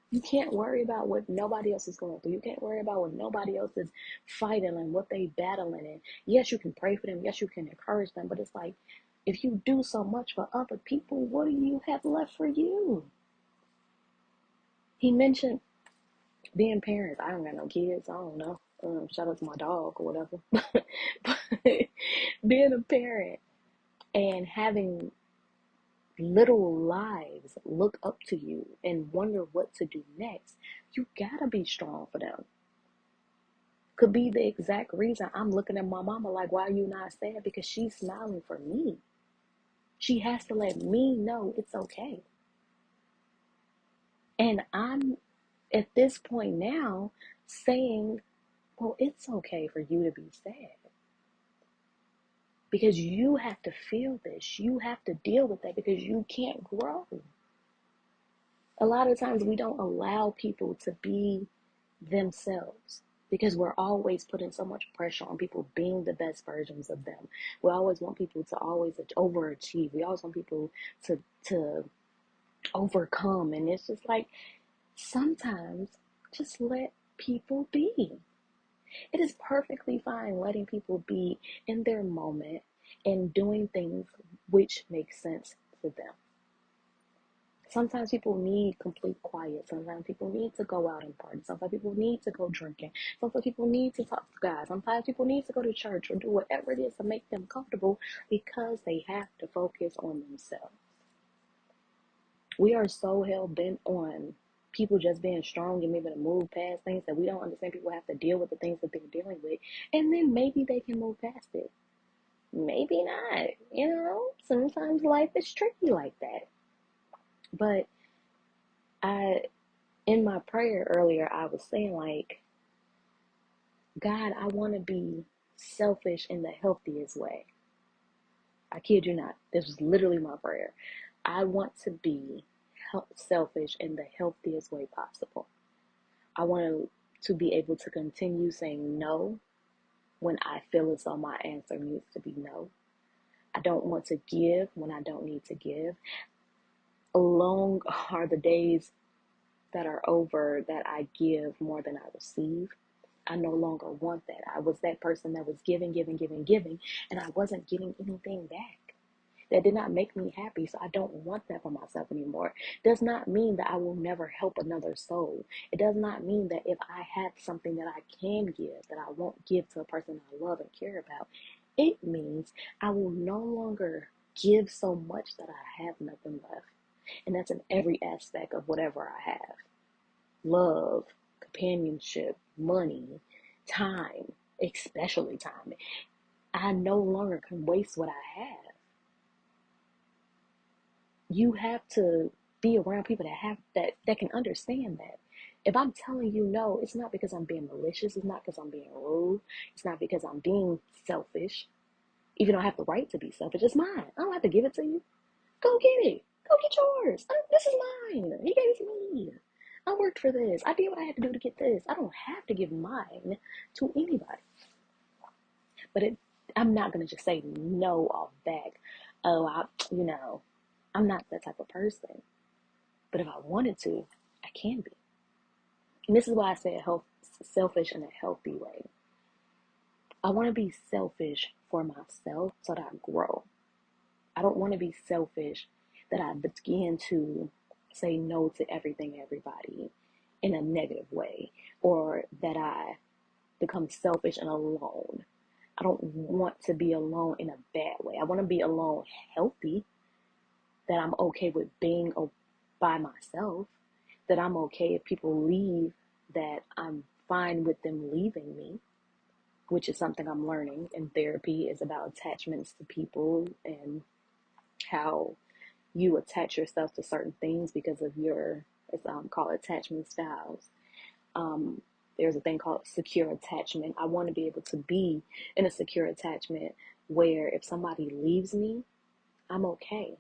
A: You can't worry about what nobody else is going through. You can't worry about what nobody else is fighting and what they battling. And yes, you can pray for them. Yes, you can encourage them. But it's like, if you do so much for other people, what do you have left for you? He mentioned being parents. I don't got no kids. I don't know. Shout out to my dog or whatever. But being a parent and having literal lives look up to you and wonder what to do next, you gotta be strong for them. Could be the exact reason I'm looking at my mama like, why are you not sad? Because she's smiling for me. She has to let me know it's okay. And I'm at this point now saying, well, it's okay for you to be sad. Because you have to feel this. You have to deal with that because you can't grow. A lot of times we don't allow people to be themselves because we're always putting so much pressure on people being the best versions of them. We always want people to always overachieve. We always want people to overcome. And it's just like, sometimes just let people be. It is perfectly fine letting people be in their moment and doing things which make sense to them. Sometimes people need complete quiet. Sometimes people need to go out and party. Sometimes people need to go drinking. Sometimes people need to talk to God. Sometimes people need to go to church or do whatever it is to make them comfortable because they have to focus on themselves. We are so hell bent on people just being strong and able to move past things that we don't understand people have to deal with the things that they're dealing with. And then maybe they can move past it. Maybe not. Sometimes life is tricky like that. But in my prayer earlier, I was saying, like, God, I want to be selfish in the healthiest way. I kid you not. This was literally my prayer. I want to be selfish in the healthiest way possible. I want to be able to continue saying no when I feel as though my answer needs to be no. I don't want to give when I don't need to give. Long are the days that are over that I give more than I receive. I no longer want that. I was that person that was giving, and I wasn't getting anything back. That did not make me happy, so I don't want that for myself anymore. Does not mean that I will never help another soul. It does not mean that if I have something that I can give, that I won't give to a person I love and care about. It means I will no longer give so much that I have nothing left. And that's in every aspect of whatever I have. Love, companionship, money, time, especially time. I no longer can waste what I have. You have to be around people that can understand that. If I'm telling you no, it's not because I'm being malicious. It's not because I'm being rude. It's not because I'm being selfish. Even though I have the right to be selfish, it's mine. I don't have to give it to you. Go get it. Go get yours. This is mine. He gave it to me. I worked for this. I did what I had to do to get this. I don't have to give mine to anybody. But I'm not going to just say no off back. Oh, I'm not that type of person. But if I wanted to, I can be. And this is why I say selfish in a healthy way. I want to be selfish for myself so that I grow. I don't want to be selfish that I begin to say no to everything, everybody in a negative way, or that I become selfish and alone. I don't want to be alone in a bad way. I want to be alone healthy, that I'm okay with being by myself, that I'm okay if people leave, that I'm fine with them leaving me, which is something I'm learning in therapy, is about attachments to people and how you attach yourself to certain things because of your, it's called attachment styles. Um, there's a thing called secure attachment. I want to be able to be in a secure attachment where if somebody leaves me, I'm okay.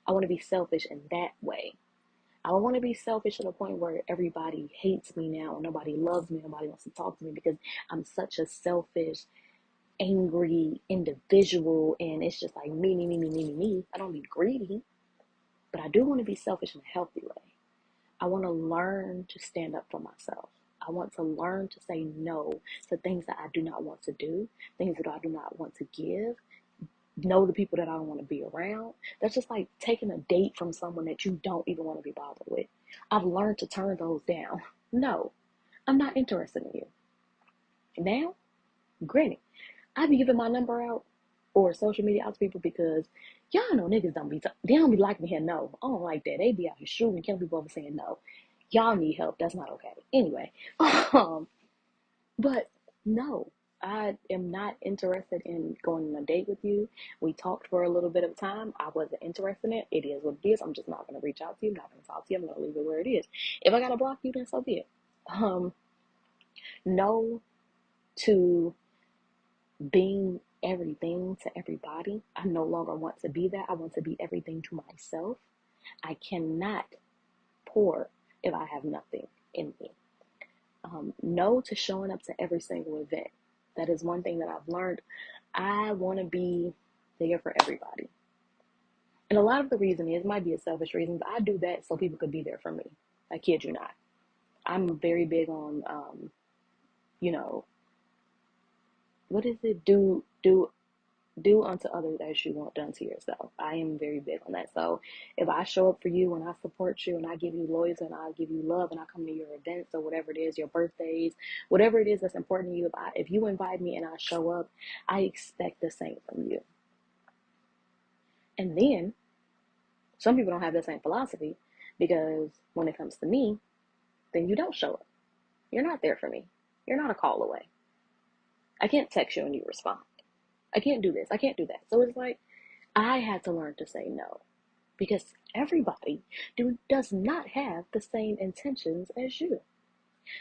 A: I want to be selfish in that way. I don't want to be selfish to the point where everybody hates me now, nobody loves me, nobody wants to talk to me because I'm such a selfish, angry individual, and it's just like me, me, me, me, me, me, me. I don't be greedy, but I do want to be selfish in a healthy way. I want to learn to stand up for myself. I want to learn to say no to things that I do not want to do, things that I do not want to give, no to people that I don't want to be around. That's just like taking a date from someone that you don't even want to be bothered with. I've learned to turn those down. No, I'm not interested in you. Now, granted, I be giving my number out or social media out to people because y'all know niggas they don't be like me here. No, I don't like that. They be out here shooting and killing people over saying no. Y'all need help. That's not okay. Anyway, but no, I am not interested in going on a date with you. We talked for a little bit of time. I wasn't interested in it. It is what it is. I'm just not going to reach out to you. I'm not going to talk to you. I'm going to leave it where it is. If I got to block you, then so be it. No to being everything to everybody. I no longer want to be that. I want to be everything to myself. I cannot pour if I have nothing in me. No to showing up to every single event. That is one thing that I've learned. I want to be there for everybody. And a lot of the reason is, might be a selfish reason, but I do that so people could be there for me. I kid you not. I'm very big on, you know, what is it? Do unto others as you want done to yourself. I am very big on that. So if I show up for you and I support you and I give you loyalty and I give you love and I come to your events or whatever it is, your birthdays, whatever it is that's important to you, if you invite me and I show up, I expect the same from you. And then some people don't have the same philosophy because when it comes to me, then you don't show up. You're not there for me. You're not a call away. I can't text you and you respond. I can't do this. I can't do that. So it's like I had to learn to say no because everybody does not have the same intentions as you.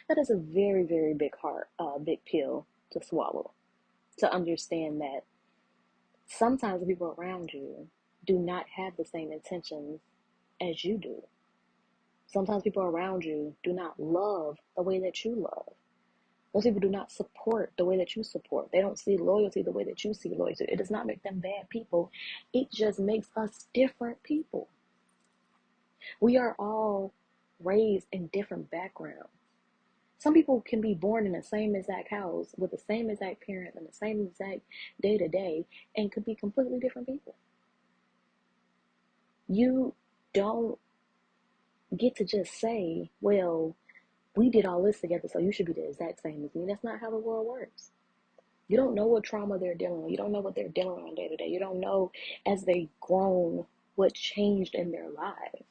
A: That is a very, very big pill to swallow. To understand that sometimes the people around you do not have the same intentions as you do. Sometimes people around you do not love the way that you love. Those people do not support the way that you support. They don't see loyalty the way that you see loyalty. It does not make them bad people. It just makes us different people. We are all raised in different backgrounds. Some people can be born in the same exact house with the same exact parent and the same exact day to day and could be completely different people. You don't get to just say, well, we did all this together, so you should be the exact same as me. That's not how the world works. You don't know what trauma they're dealing with. You don't know what they're dealing with day to day. You don't know as they grown what changed in their lives.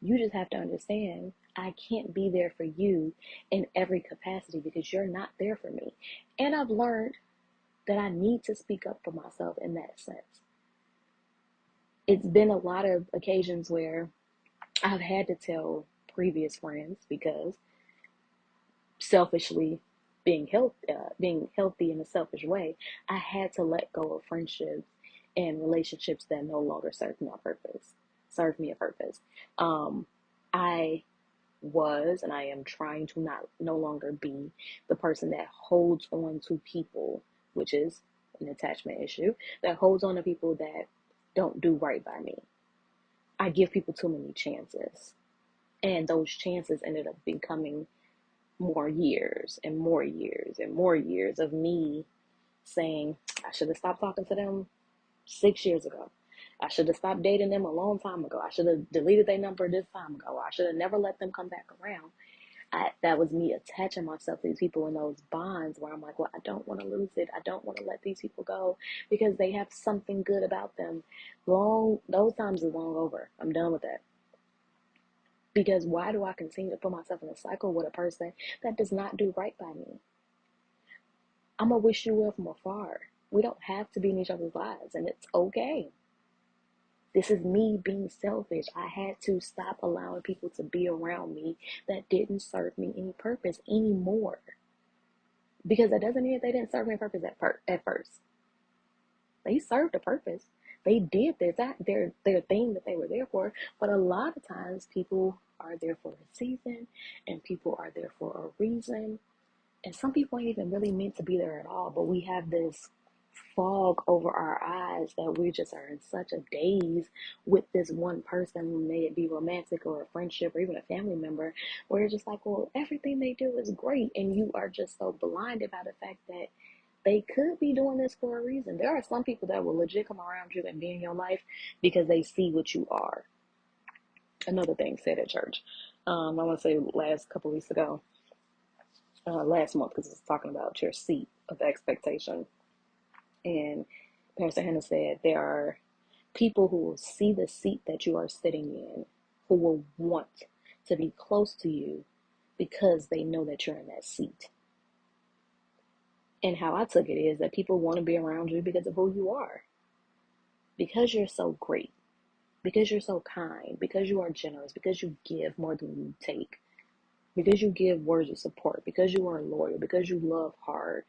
A: You just have to understand I can't be there for you in every capacity because you're not there for me. And I've learned that I need to speak up for myself in that sense. It's been a lot of occasions where I've had to tell previous friends because selfishly being healthy in a selfish way, I had to let go of friendships and relationships that no longer served me a purpose. I was and I am trying to not no longer be the person that holds on to people, which is an attachment issue, that holds on to people that don't do right by me. I give people too many chances. And those chances ended up becoming more years and more years and more years of me saying, I should have stopped talking to them 6 years ago. I should have stopped dating them a long time ago. I should have deleted their number this time ago. I should have never let them come back around. That was me attaching myself to these people in those bonds where I'm like, well, I don't want to lose it. I don't want to let these people go because they have something good about them. Those times are long over. I'm done with that. Because why do I continue to put myself in a cycle with a person that does not do right by me? I'm going to wish you well from afar. We don't have to be in each other's lives, and it's okay. This is me being selfish. I had to stop allowing people to be around me that didn't serve me any purpose anymore. Because that doesn't mean that they didn't serve me a purpose at first. They served a purpose. They did their thing that they were there for. But a lot of times people are there for a season and people are there for a reason. And some people ain't even really meant to be there at all. But we have this fog over our eyes that we just are in such a daze with this one person, may it be romantic or a friendship or even a family member, where you're just like, well, everything they do is great. And you are just so blinded by the fact that they could be doing this for a reason. There are some people that will legit come around you and be in your life because they see what you are. Another thing said at church. I want to say last couple weeks ago, last month, because it's talking about your seat of expectation. And Pastor Hannah said there are people who will see the seat that you are sitting in, who will want to be close to you because they know that you're in that seat. And how I took it is that people want to be around you because of who you are. Because you're so great, because you're so kind, because you are generous, because you give more than you take, because you give words of support, because you are loyal, because you love hard.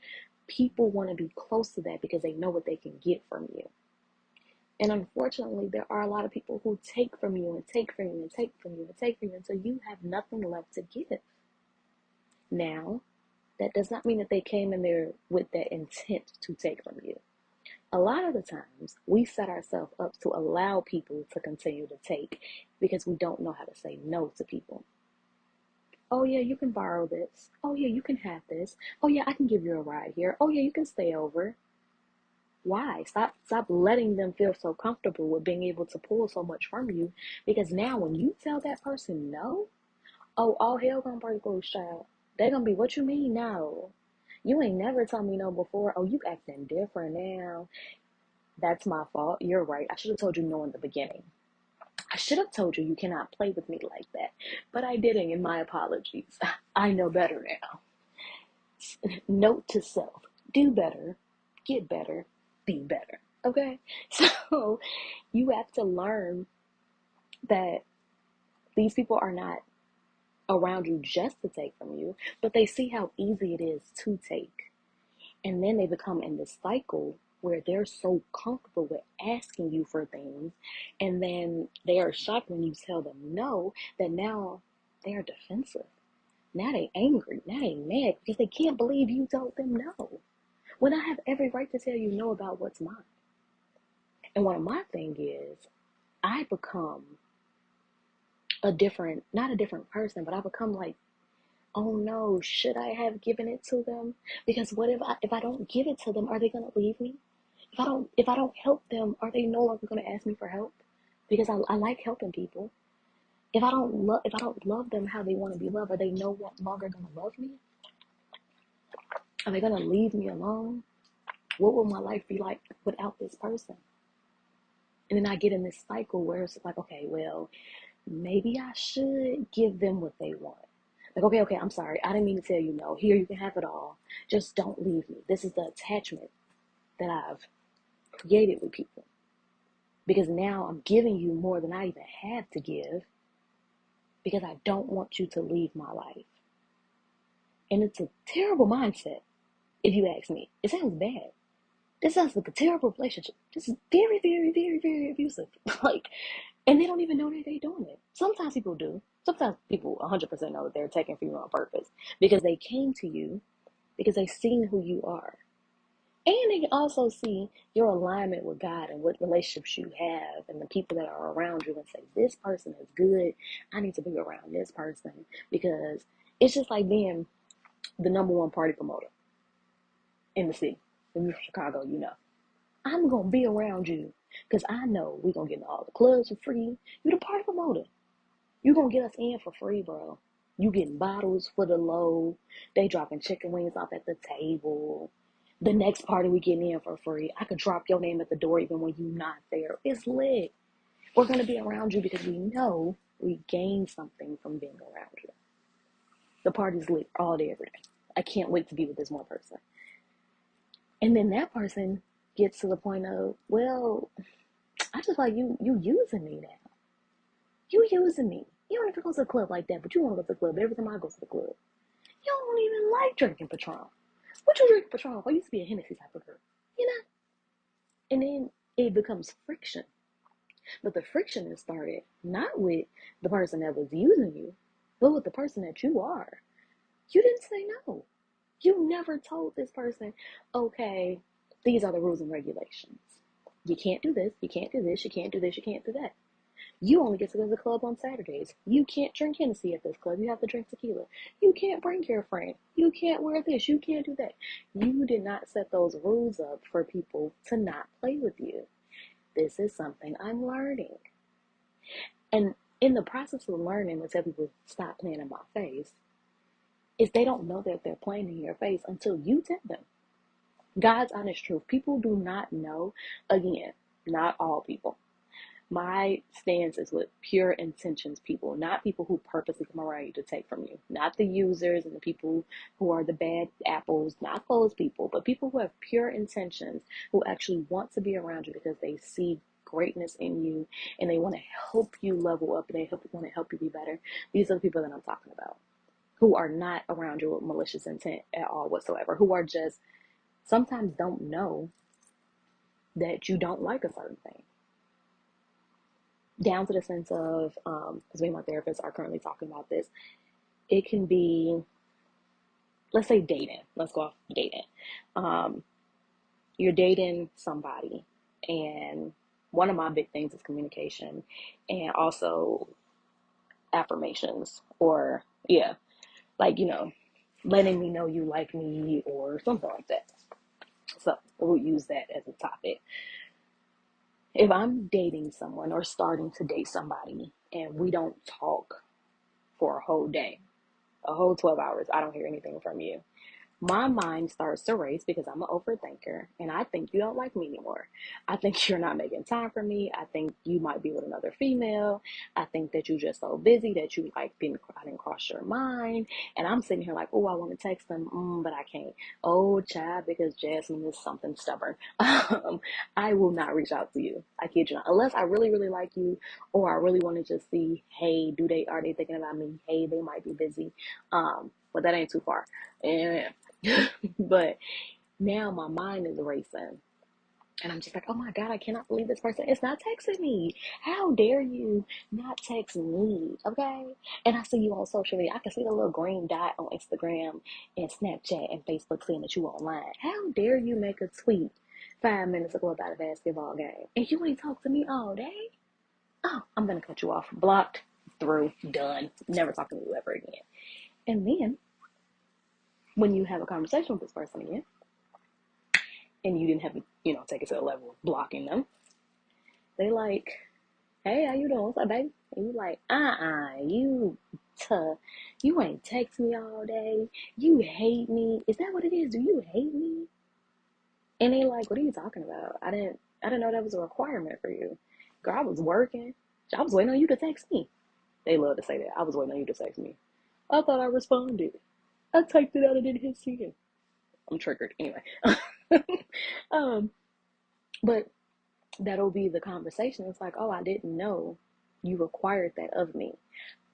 A: People want to be close to that because they know what they can get from you. And unfortunately, there are a lot of people who take from you and take from you and take from you and take from you until you have nothing left to give. Now, that does not mean that they came in there with that intent to take from you. A lot of the times, we set ourselves up to allow people to continue to take because we don't know how to say no to people. Oh yeah, you can borrow this. Oh yeah, you can have this. Oh yeah, I can give you a ride here. Oh yeah, you can stay over. Why? Stop letting them feel so comfortable with being able to pull so much from you, because now when you tell that person no, oh, all hell gonna break loose, child. They're gonna be, what you mean no? You ain't never told me no before. Oh, you acting different now. That's my fault. You're right. I should have told you no in the beginning. I should have told you you cannot play with me like that. But I didn't, and my apologies. I know better now. Note to self: do better, get better, be better. Okay? So you have to learn that these people are not around you just to take from you, but they see how easy it is to take. And then they become in this cycle where they're so comfortable with asking you for things, and then they are shocked when you tell them no, that now they are defensive. Now they angry. Now they mad because they can't believe you told them no. When I have every right to tell you no about what's mine. And what my thing is, I become not a different person, but I become like, oh no, should I have given it to them? Because what if I don't give it to them, are they gonna leave me? If I don't help them, are they no longer gonna ask me for help? Because I like helping people. If I don't love them how they want to be loved, are they no longer gonna love me? Are they gonna leave me alone? What will my life be like without this person? And then I get in this cycle where it's like, okay, well, maybe I should give them what they want. Like, okay, I'm sorry. I didn't mean to tell you no. Here, you can have it all. Just don't leave me. This is the attachment that I've created with people. Because now I'm giving you more than I even have to give because I don't want you to leave my life. And it's a terrible mindset, if you ask me. It sounds bad. This sounds like a terrible relationship. This is very, very, very, very abusive. Like, and they don't even know that they're doing it. Sometimes people do. Sometimes people 100% know that they're taking from you on purpose because they came to you because they've seen who you are. And they can also see your alignment with God and what relationships you have and the people that are around you and say, this person is good. I need to be around this person, because it's just like being the number one party promoter in the city. If you're from Chicago, you know. I'm going to be around you because I know we're going to get in all the clubs for free. You're the party promoter. You're going to get us in for free, bro. You getting bottles for the low. They dropping chicken wings off at the table. The next party we getting in for free. I could drop your name at the door even when you're not there. It's lit. We're going to be around you because we know we gain something from being around you. The party's lit all day, every day. I can't wait to be with this one person. And then that person gets to the point of, well, I just like you using me now. You using me. You don't even go to the club like that, but you want to go to the club every time I go to the club. You don't even like drinking Patron. What you drink Patron? I used to be a Hennessy type of girl, you know. And then it becomes friction. But the friction is started not with the person that was using you, but with the person that you are. You didn't say no. You never told this person, okay, these are the rules and regulations. You can't do this, you can't do this, you can't do this, you can't do that. You only get to go to the club on Saturdays. You can't drink Hennessy at this club. You have to drink tequila. You can't bring your friend. You can't wear this. You can't do that. You did not set those rules up for people to not play with you. This is something I'm learning. And in the process of learning to tell people stop playing in my face, is they don't know that they're playing in your face until you tell them. God's honest truth. People do not know. Again, not all people. My stance is with pure intentions people, not people who purposely come around you to take from you, not the users and the people who are the bad apples, not those people, but people who have pure intentions, who actually want to be around you because they see greatness in you and they want to help you level up and they want to help you be better. These are the people that I'm talking about, who are not around you with malicious intent at all whatsoever, who are just sometimes don't know that you don't like a certain thing. Down to the sense of, because me and my therapist are currently talking about this, it can be, let's say dating. Let's go off dating. You're dating somebody, and one of my big things is communication and also affirmations, or, yeah, like, letting me know you like me or something like that. So we'll use that as a topic. If I'm dating someone or starting to date somebody and we don't talk for a whole day, a whole 12 hours, I don't hear anything from you, my mind starts to race because I'm an overthinker and I think you don't like me anymore. I think you're not making time for me. I think you might be with another female. I think that you're just so busy that you I didn't cross your mind. And I'm sitting here like, oh, I want to text them, but I can't. Oh, child, because Jasmine is something stubborn. I will not reach out to you. I kid you not. Unless I really, really like you or I really want to just see, hey, are they thinking about me? Hey, they might be busy. But that ain't too far. And but now my mind is racing. And I'm just like, oh my God, I cannot believe this person is not texting me. How dare you not text me? Okay. And I see you on social media. I can see the little green dot on Instagram and Snapchat and Facebook saying that you online. How dare you make a tweet 5 minutes ago about a basketball game and you ain't talk to me all day? Oh, I'm going to cut you off. Blocked, through, done. Never talking to you ever again. And then when you have a conversation with this person again, and you didn't have to, take it to the level of blocking them, they like, hey, how you doing? What's up, baby? And you like, you tough. You ain't text me all day. You hate me. Is that what it is? Do you hate me? And they like, what are you talking about? I didn't know that was a requirement for you. Girl, I was working. I was waiting on you to text me. They love to say that. I was waiting on you to text me. I thought I responded. I typed it out and didn't hit send. I'm triggered. Anyway. But that'll be the conversation. It's like, oh, I didn't know you required that of me.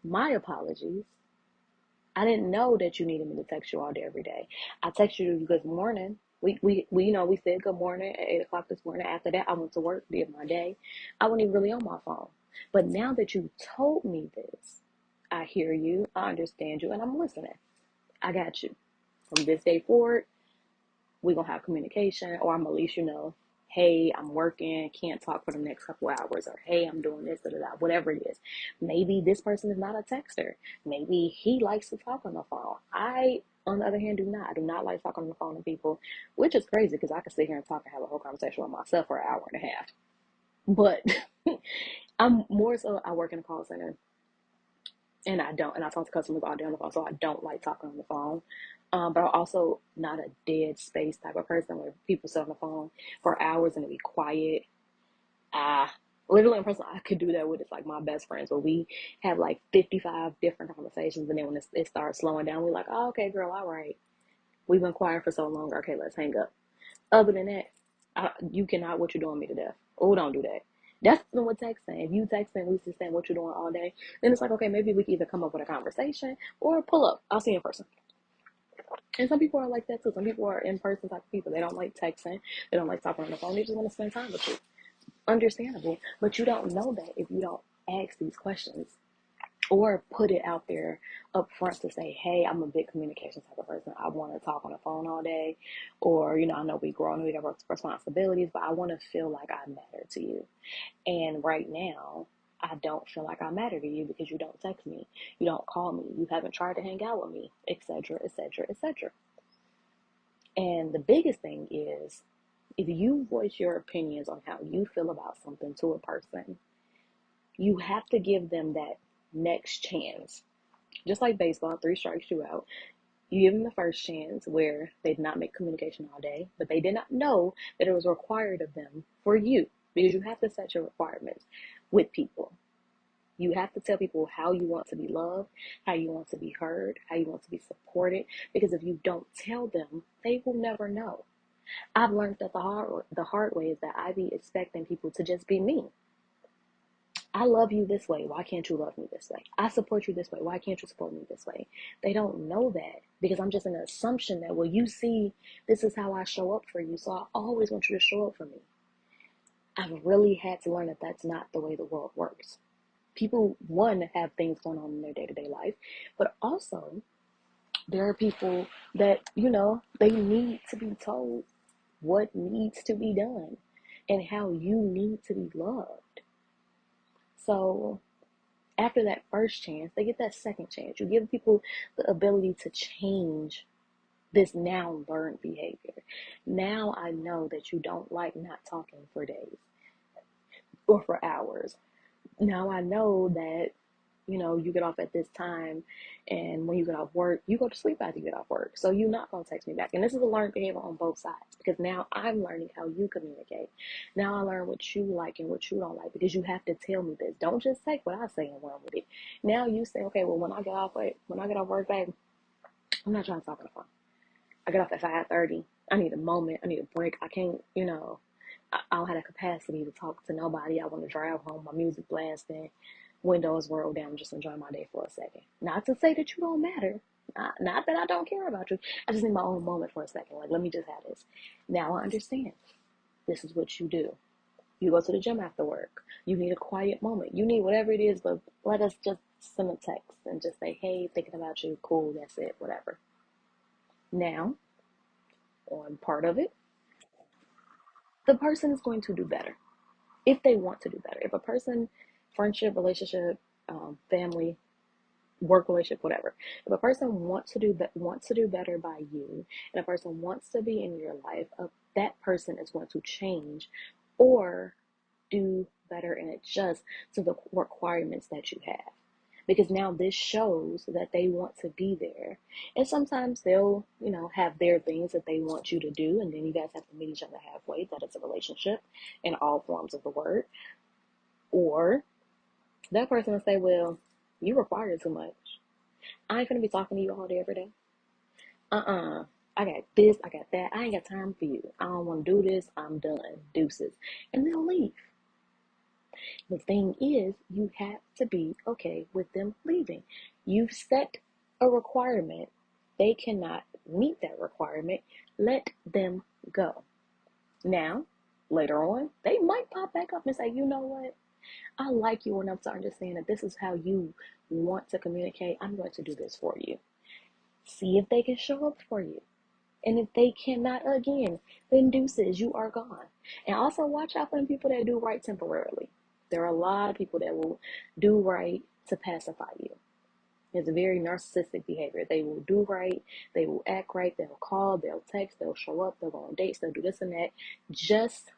A: My apologies. I didn't know that you needed me to text you all day, every day. I texted you good morning. We said good morning at 8 o'clock this morning. After that, I went to work, did my day. I wasn't even really on my phone. But now that you told me this, I hear you, I understand you, and I'm listening. I got you. From this day forward, we're going to have communication, or I'm going to let you know, hey, I'm working, can't talk for the next couple hours, or hey, I'm doing this, whatever it is. Maybe this person is not a texter. Maybe he likes to talk on the phone. I, on the other hand, do not. I do not like talking on the phone to people, which is crazy because I can sit here and talk and have a whole conversation with myself for an hour and a half. But I'm more so, I work in a call center. And I talk to customers all day on the phone, so I don't like talking on the phone. But I'm also not a dead space type of person where people sit on the phone for hours and it be quiet. Literally in person, I could do that with it's like my best friends, where we have like 55 different conversations, and then when it starts slowing down, we're like, oh, okay, girl, all right. We've been quiet for so long. Okay, let's hang up. Other than that, you cannot what you're doing me to death. Oh, don't do that. That's what texting. If you texting, we just saying what you're doing all day, then it's like, okay, maybe we can either come up with a conversation or pull up. I'll see you in person. And some people are like that too. Some people are in person type of people. They don't like texting. They don't like talking on the phone. They just want to spend time with you. Understandable. But you don't know that if you don't ask these questions or put it out there up front to say, hey, I'm a big communication type of person. I want to talk on the phone all day. Or, I know we grow and we have responsibilities, but I want to feel like I matter to you. And right now, I don't feel like I matter to you because you don't text me, you don't call me, you haven't tried to hang out with me, etc., etc., etc. And the biggest thing is, if you voice your opinions on how you feel about something to a person, you have to give them that next chance. Just like baseball, three strikes you out. You give them the first chance where they did not make communication all day, but they did not know that it was required of them for you, because you have to set your requirements with people. You have to tell people how you want to be loved, how you want to be heard, how you want to be supported, because if you don't tell them, they will never know. I've learned that the hard way is that I be expecting people to just be me. I love you this way. Why can't you love me this way? I support you this way. Why can't you support me this way? They don't know that because I'm just in an assumption that, well, you see, this is how I show up for you. So I always want you to show up for me. I've really had to learn that that's not the way the world works. People, one, have things going on in their day-to-day life, but also there are people that, they need to be told what needs to be done and how you need to be loved. So after that first chance, they get that second chance. You give people the ability to change this now learned behavior. Now I know that you don't like not talking for days or for hours. Now I know that, you get off at this time, and when you get off work, you go to sleep after you get off work. So you're not going to text me back. And this is a learned behavior on both sides, because now I'm learning how you communicate. Now I learn what you like and what you don't like, because you have to tell me this. Don't just take what I say and run with it. Now you say, okay, well, when I get off work, babe, I'm not trying to talk on the phone. I get off at 5:30. I need a moment. I need a break. I can't, I don't have the capacity to talk to nobody. I want to drive home, my music blasting, windows rolled down, just enjoy my day for a second. Not to say that you don't matter. Not that I don't care about you. I just need my own moment for a second. Like, let me just have this. Now I understand. This is what you do. You go to the gym after work. You need a quiet moment. You need whatever it is, but let us just send a text and just say, hey, thinking about you. Cool, that's it, whatever. Now, on part of it, the person is going to do better if they want to do better. If a person, friendship, relationship, family, work relationship, whatever. If a person wants to do better by you, and a person wants to be in your life, that person is going to change or do better and adjust to the requirements that you have. Because now this shows that they want to be there. And sometimes they'll, have their things that they want you to do, and then you guys have to meet each other halfway. That is a relationship in all forms of the word. Or that person will say, well, you require too much. I ain't gonna be talking to you all day every day. I got this, I got that. I ain't got time for you. I don't want to do this. I'm done. Deuces. And they'll leave. The thing is, you have to be okay with them leaving. You've set a requirement. They cannot meet that requirement. Let them go. Now, later on, they might pop back up and say, you know what? I like you enough to understand that this is how you want to communicate. I'm going to do this for you. See if they can show up for you. And if they cannot, again, then deuces, you are gone. And also watch out for the people that do right temporarily. There are a lot of people that will do right to pacify you. It's a very narcissistic behavior. They will do right, they will act right, they'll call, they'll text, they'll show up, they'll go on dates, they'll do this and that, just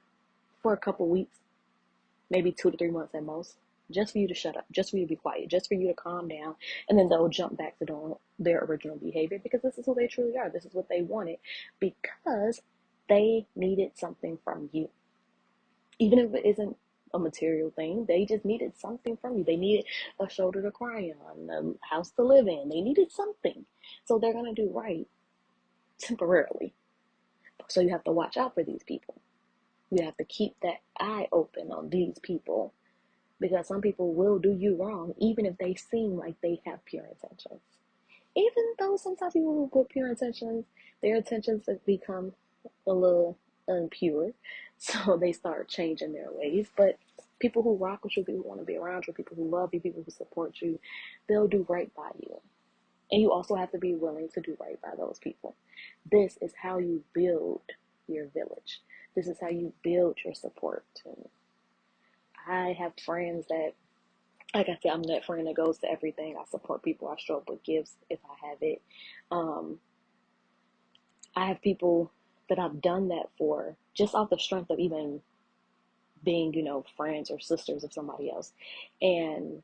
A: for a couple weeks, maybe 2 to 3 months at most, just for you to shut up, just for you to be quiet, just for you to calm down, and then they'll jump back to doing their original behavior, because this is who they truly are. This is what they wanted, because they needed something from you. Even if it isn't a material thing, they just needed something from you. They needed a shoulder to cry on, a house to live in. They needed something. So they're going to do right temporarily. So you have to watch out for these people. You have to keep that eye open on these people because some people will do you wrong, even if they seem like they have pure intentions. Even though sometimes people who put pure intentions, their intentions have become a little unpure, so they start changing their ways. But people who rock with you, people who want to be around you, people who love you, people who support you, they'll do right by you. And you also have to be willing to do right by those people. This is how you build your village. This is how you build your support team. I have friends that, like I said, I'm that friend that goes to everything. I support people. I show up with gifts if I have it. Um, I have people that I've done that for just off the strength of even being, friends or sisters of somebody else. And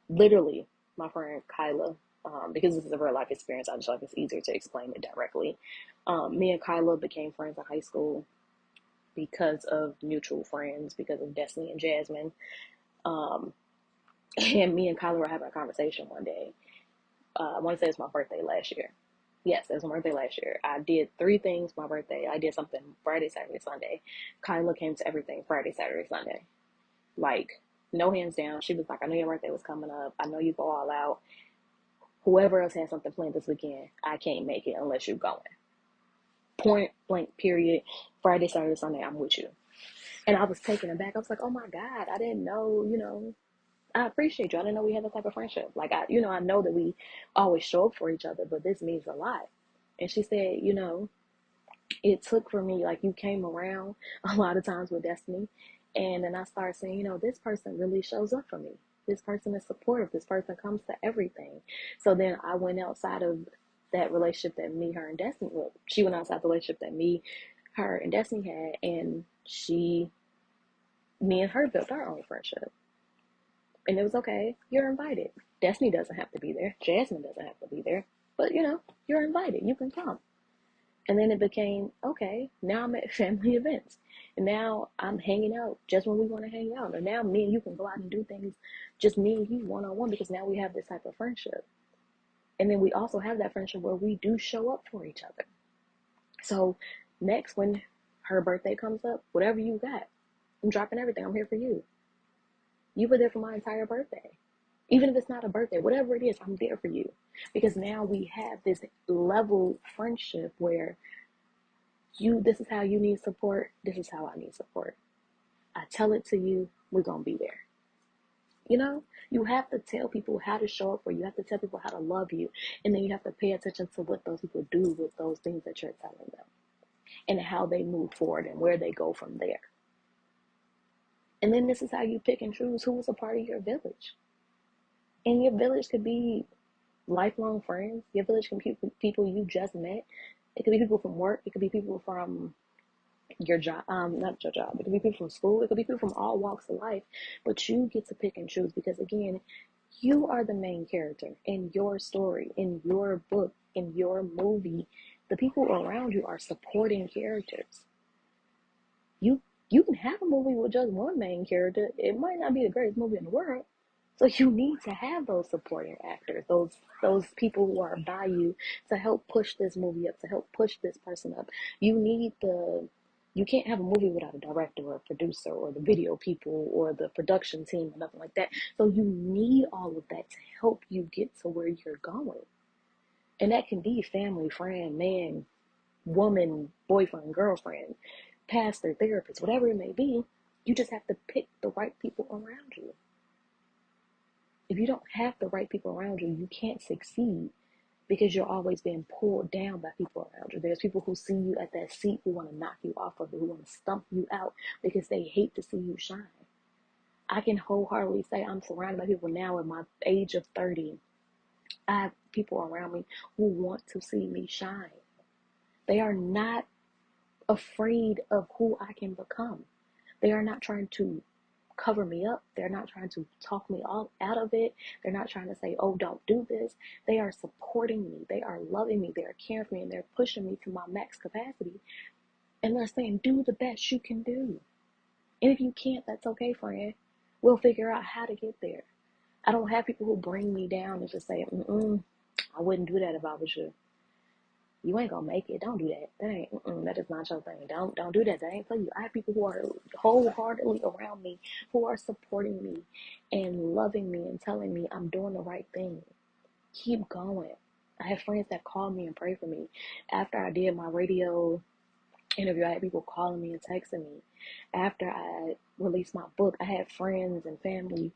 A: literally, my friend Kyla, because this is a real life experience, I just feel like it's easier to explain it directly. Me and Kyla became friends in high school because of mutual friends, because of Destiny and Jasmine. Um, and me and Kyla were having a conversation one day. I want to say it's my birthday last year. Yes, it was my birthday last year. I did three things my birthday. I did something Friday, Saturday, Sunday. Kyla came to everything Friday, Saturday, Sunday. Like, no hands down. She was like, I know your birthday was coming up. I know you go all out. Whoever else has something planned this weekend, I can't make it unless you're going. Point blank, period. Friday, Saturday, Sunday, I'm with you. And I was taken aback. I was like, oh my God, I didn't know, I appreciate you. I didn't know we had that type of friendship. Like, I know that we always show up for each other, but this means a lot. And she said, it took for me, like, you came around a lot of times with Destiny. And then I started saying, this person really shows up for me. This person is supportive. This person comes to everything. So then I went outside of that relationship that me, her, and Destiny, well, she went outside the relationship that me, her, and Destiny had. And me and her built our own friendship. And it was okay. You're invited. Destiny doesn't have to be there. Jasmine doesn't have to be there. But, you're invited. You can come. And then it became, okay, now I'm at family events. And now I'm hanging out just when we want to hang out. And now me and you can go out and do things, just me and you one-on-one, because now we have this type of friendship. And then we also have that friendship where we do show up for each other. So next, when her birthday comes up, whatever you got, I'm dropping everything. I'm here for you. You were there for my entire birthday. Even if it's not a birthday, whatever it is, I'm there for you. Because now we have this level friendship where this is how you need support, this is how I need support. I tell it to you, we're going to be there. You have to tell people how to show up for you. You have to tell people how to love you. And then you have to pay attention to what those people do with those things that you're telling them and how they move forward and where they go from there. And then this is how you pick and choose who is a part of your village. And your village could be lifelong friends. Your village can be people you just met. It could be people from work. It could be people from your job, not your job. It could be people from school. It could be people from all walks of life. But you get to pick and choose because, again, you are the main character in your story, in your book, in your movie. The people around you are supporting characters. You can have a movie with just one main character. It might not be the greatest movie in the world. So you need to have those supporting actors, those people who are by you to help push this movie up, to help push this person up. You can't have a movie without a director or a producer or the video people or the production team or nothing like that. So you need all of that to help you get to where you're going. And that can be family, friend, man, woman, boyfriend, girlfriend, pastor, therapist, whatever it may be. You just have to pick the right people around you. If you don't have the right people around you, you can't succeed because you're always being pulled down by people around you. There's people who see you at that seat who want to knock you off of it, who want to stump you out because they hate to see you shine. I can wholeheartedly say I'm surrounded by people now at my age of 30. I have people around me who want to see me shine. They are not afraid of who I can become. They are not trying to cover me up. They're not trying to talk me all out of it. They're not trying to say, oh, don't do this. They are supporting me. They are loving me. They are caring for me, and they're pushing me to my max capacity. And they're saying, do the best you can do. And if you can't, that's okay, friend. We'll figure out how to get there. I don't have people who bring me down and just say, I wouldn't do that if I was you. You ain't gonna make it. Don't do that. That is not your thing. Don't do that. That ain't for you. I have people who are wholeheartedly around me, who are supporting me and loving me and telling me I'm doing the right thing. Keep going. I have friends that call me and pray for me. After I did my radio interview, I had people calling me and texting me. After I released my book, I had friends and family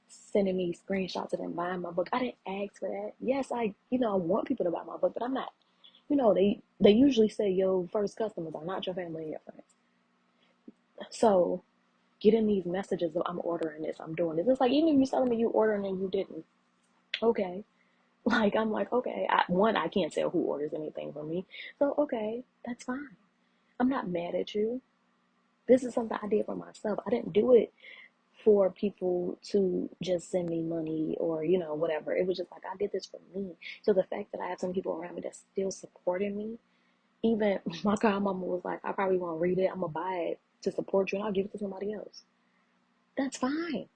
A: sending me screenshots of them buying my book. I didn't ask for that. Yes, I want people to buy my book, but I'm not. They usually say your first customers are not your family and your friends. So getting these messages of I'm ordering this, I'm doing this. It's like, even if you're telling me you ordering and you didn't, okay. Like, I'm like, okay. I can't tell who orders anything from me. So, okay, that's fine. I'm not mad at you. This is something I did for myself. I didn't do it for people to just send me money or, whatever. It was just like, I did this for me. So the fact that I have some people around me that's still supporting me, even my godmama was like, I probably won't read it. I'm going to buy it to support you and I'll give it to somebody else. That's fine.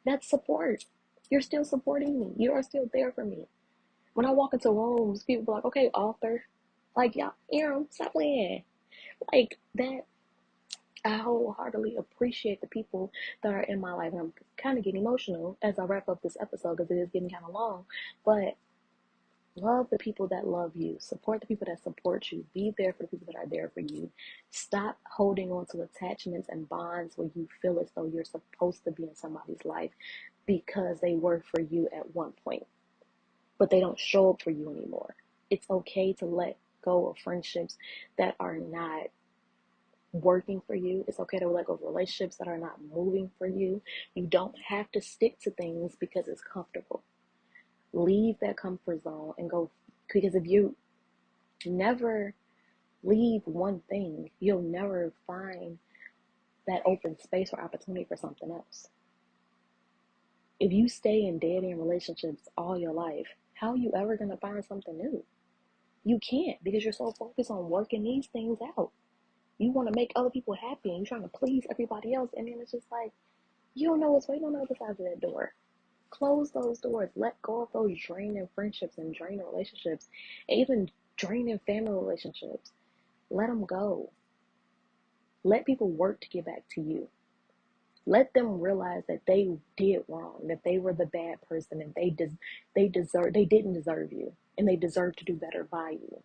A: That's support. You're still supporting me. You are still there for me. When I walk into rooms, people are like, okay, author. Like, y'all, stop playing. Like, that, I wholeheartedly appreciate the people that are in my life. And I'm kind of getting emotional as I wrap up this episode because it is getting kind of long. But love the people that love you. Support the people that support you. Be there for the people that are there for you. Stop holding on to attachments and bonds where you feel as though you're supposed to be in somebody's life because they were for you at one point, but they don't show up for you anymore. It's okay to let go of friendships that are not working for you. It's okay to let go of relationships that are not moving for you. You don't have to stick to things because it's comfortable. Leave that comfort zone and go, because if you never leave one thing, you'll never find that open space or opportunity for something else. If you stay in dead end relationships all your life, how are you ever going to find something new? You can't, because you're so focused on working these things out. You want to make other people happy and you're trying to please everybody else, and then it's just like, you don't know what's waiting on the other side of that door. Close those doors. Let go of those draining friendships and draining relationships, and even draining family relationships. Let them go. Let people work to get back to you. Let them realize that they did wrong, that they were the bad person, and they didn't deserve you, and they deserve to do better by you.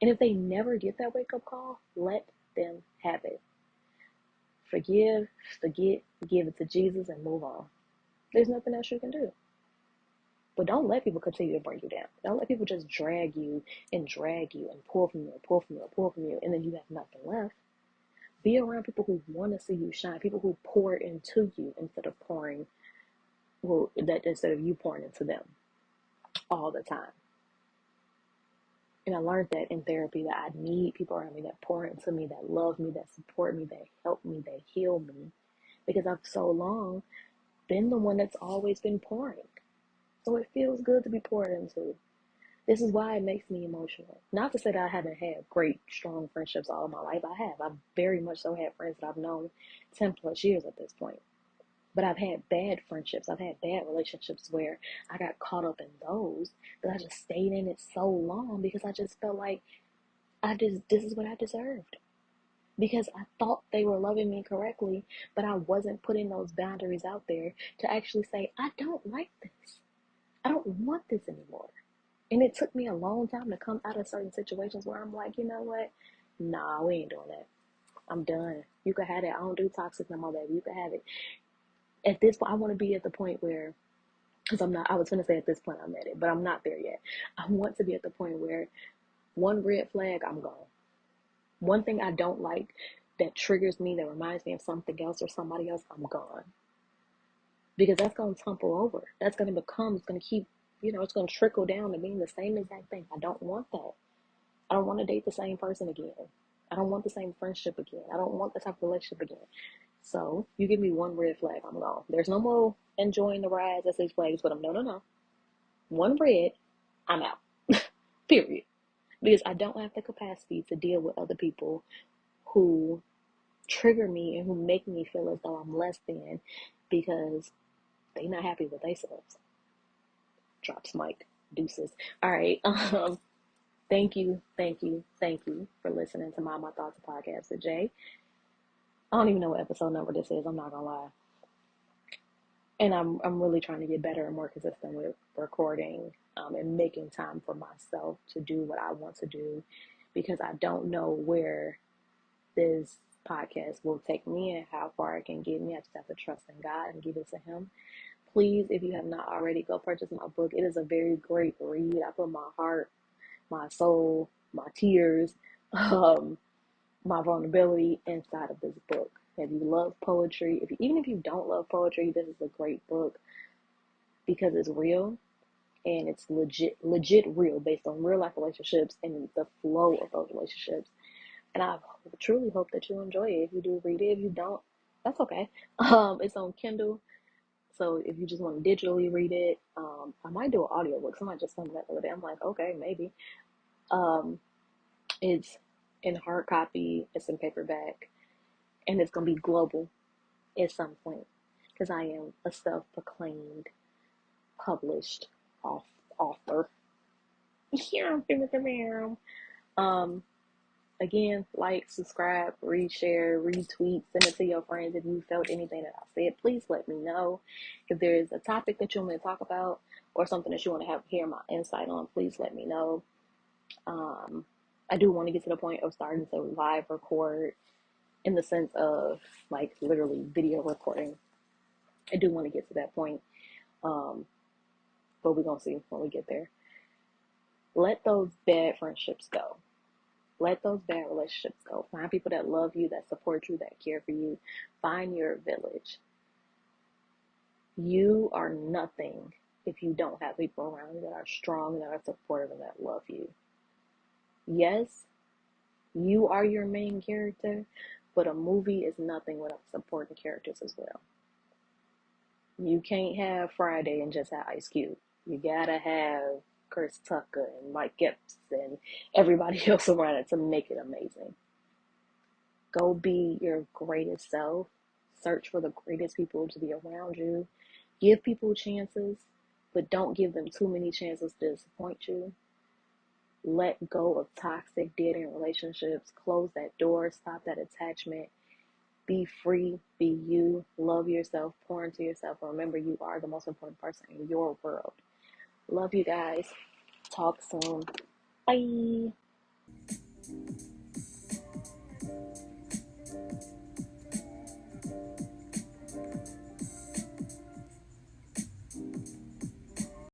A: And if they never get that wake up call, let them have it. Forgive, forget, give it to Jesus, and move on. There's nothing else you can do. But don't let people continue to bring you down. Don't let people just drag you and pull from you and pull from you and pull from you, and then you have nothing left. Be around people who want to see you shine, people who pour into you instead of instead of you pouring into them all the time. And I learned that in therapy, that I need people around me that pour into me, that love me, that support me, that help me, that heal me. Because I've so long been the one that's always been pouring. So it feels good to be poured into. This is why it makes me emotional. Not to say that I haven't had great, strong friendships all of my life. I have. I've very much so had friends that I've known 10 plus years at this point. But I've had bad friendships. I've had bad relationships where I got caught up in those, but I just stayed in it so long because I just felt like this is what I deserved. Because I thought they were loving me correctly, but I wasn't putting those boundaries out there to actually say, I don't like this. I don't want this anymore. And it took me a long time to come out of certain situations where I'm like, you know what? Nah, we ain't doing that. I'm done. You can have it. I don't do toxic no more, baby. You can have it. At this point, I want to be at the point where, because I was going to say at this point I'm at it, but I'm not there yet. I want to be at the point where one red flag, I'm gone. One thing I don't like that triggers me, that reminds me of something else or somebody else, I'm gone. Because that's going to tumble over. That's going to become, it's going to keep, it's going to trickle down to being the same exact thing. I don't want that. I don't want to date the same person again. I don't want the same friendship again. I don't want the type of relationship again. So you give me one red flag, I'm gone. There's no more enjoying the rides at Six Flags with them. No. One red, I'm out. Period. Because I don't have the capacity to deal with other people who trigger me and who make me feel as though I'm less than because they not happy with themselves. Drops mic. Deuces. All right. Thank you for listening to My Thoughts podcast with Jay. I don't even know what episode number this is. I'm not gonna lie, and I'm really trying to get better and more consistent with recording and making time for myself to do what I want to do, because I don't know where this podcast will take me and how far it can get me. I just have to trust in God and give it to Him. Please, if you have not already, go purchase my book. It is a very great read. I put my heart, my soul, my tears, um, my vulnerability inside of this book. If you love poetry, even if you don't love poetry, this is a great book because it's real and it's legit real, based on real life relationships and the flow of those relationships. And I truly hope that you enjoy it. If you do, read it. If you don't, that's okay. It's on Kindle, so if you just want to digitally read it, I might do an audiobook. Somebody just told me that the other day. I'm like, okay, maybe. Um, it's in hard copy, it's in paperback, and it's gonna be global at some point because I am a self-proclaimed, published author. um, Again, like, subscribe, reshare, retweet, send it to your friends. If you felt anything that I said, please let me know. If there is a topic that you want me to talk about or something that you want to hear my insight on, please let me know. I do want to get to the point of starting to live record, in the sense of like literally video recording. I do want to get to that point, um, but we're gonna see when we get there. Let those bad friendships go. Let those bad relationships go. Find people that love you, that support you, that care for you. Find your village. You are nothing if you don't have people around you that are strong, that are supportive, and that love you. Yes, you are your main character, but a movie is nothing without supporting characters as well. You can't have Friday and just have Ice Cube. You gotta have Chris Tucker and Mike Epps and everybody else around it to make it amazing. Go be your greatest self. Search for the greatest people to be around you. Give people chances, but don't give them too many chances to disappoint you. Let go of toxic, dead end relationships. Close that door. Stop that attachment. Be free. Be you. Love yourself. Pour into yourself. Remember, you are the most important person in your world. Love you guys. Talk soon. Bye.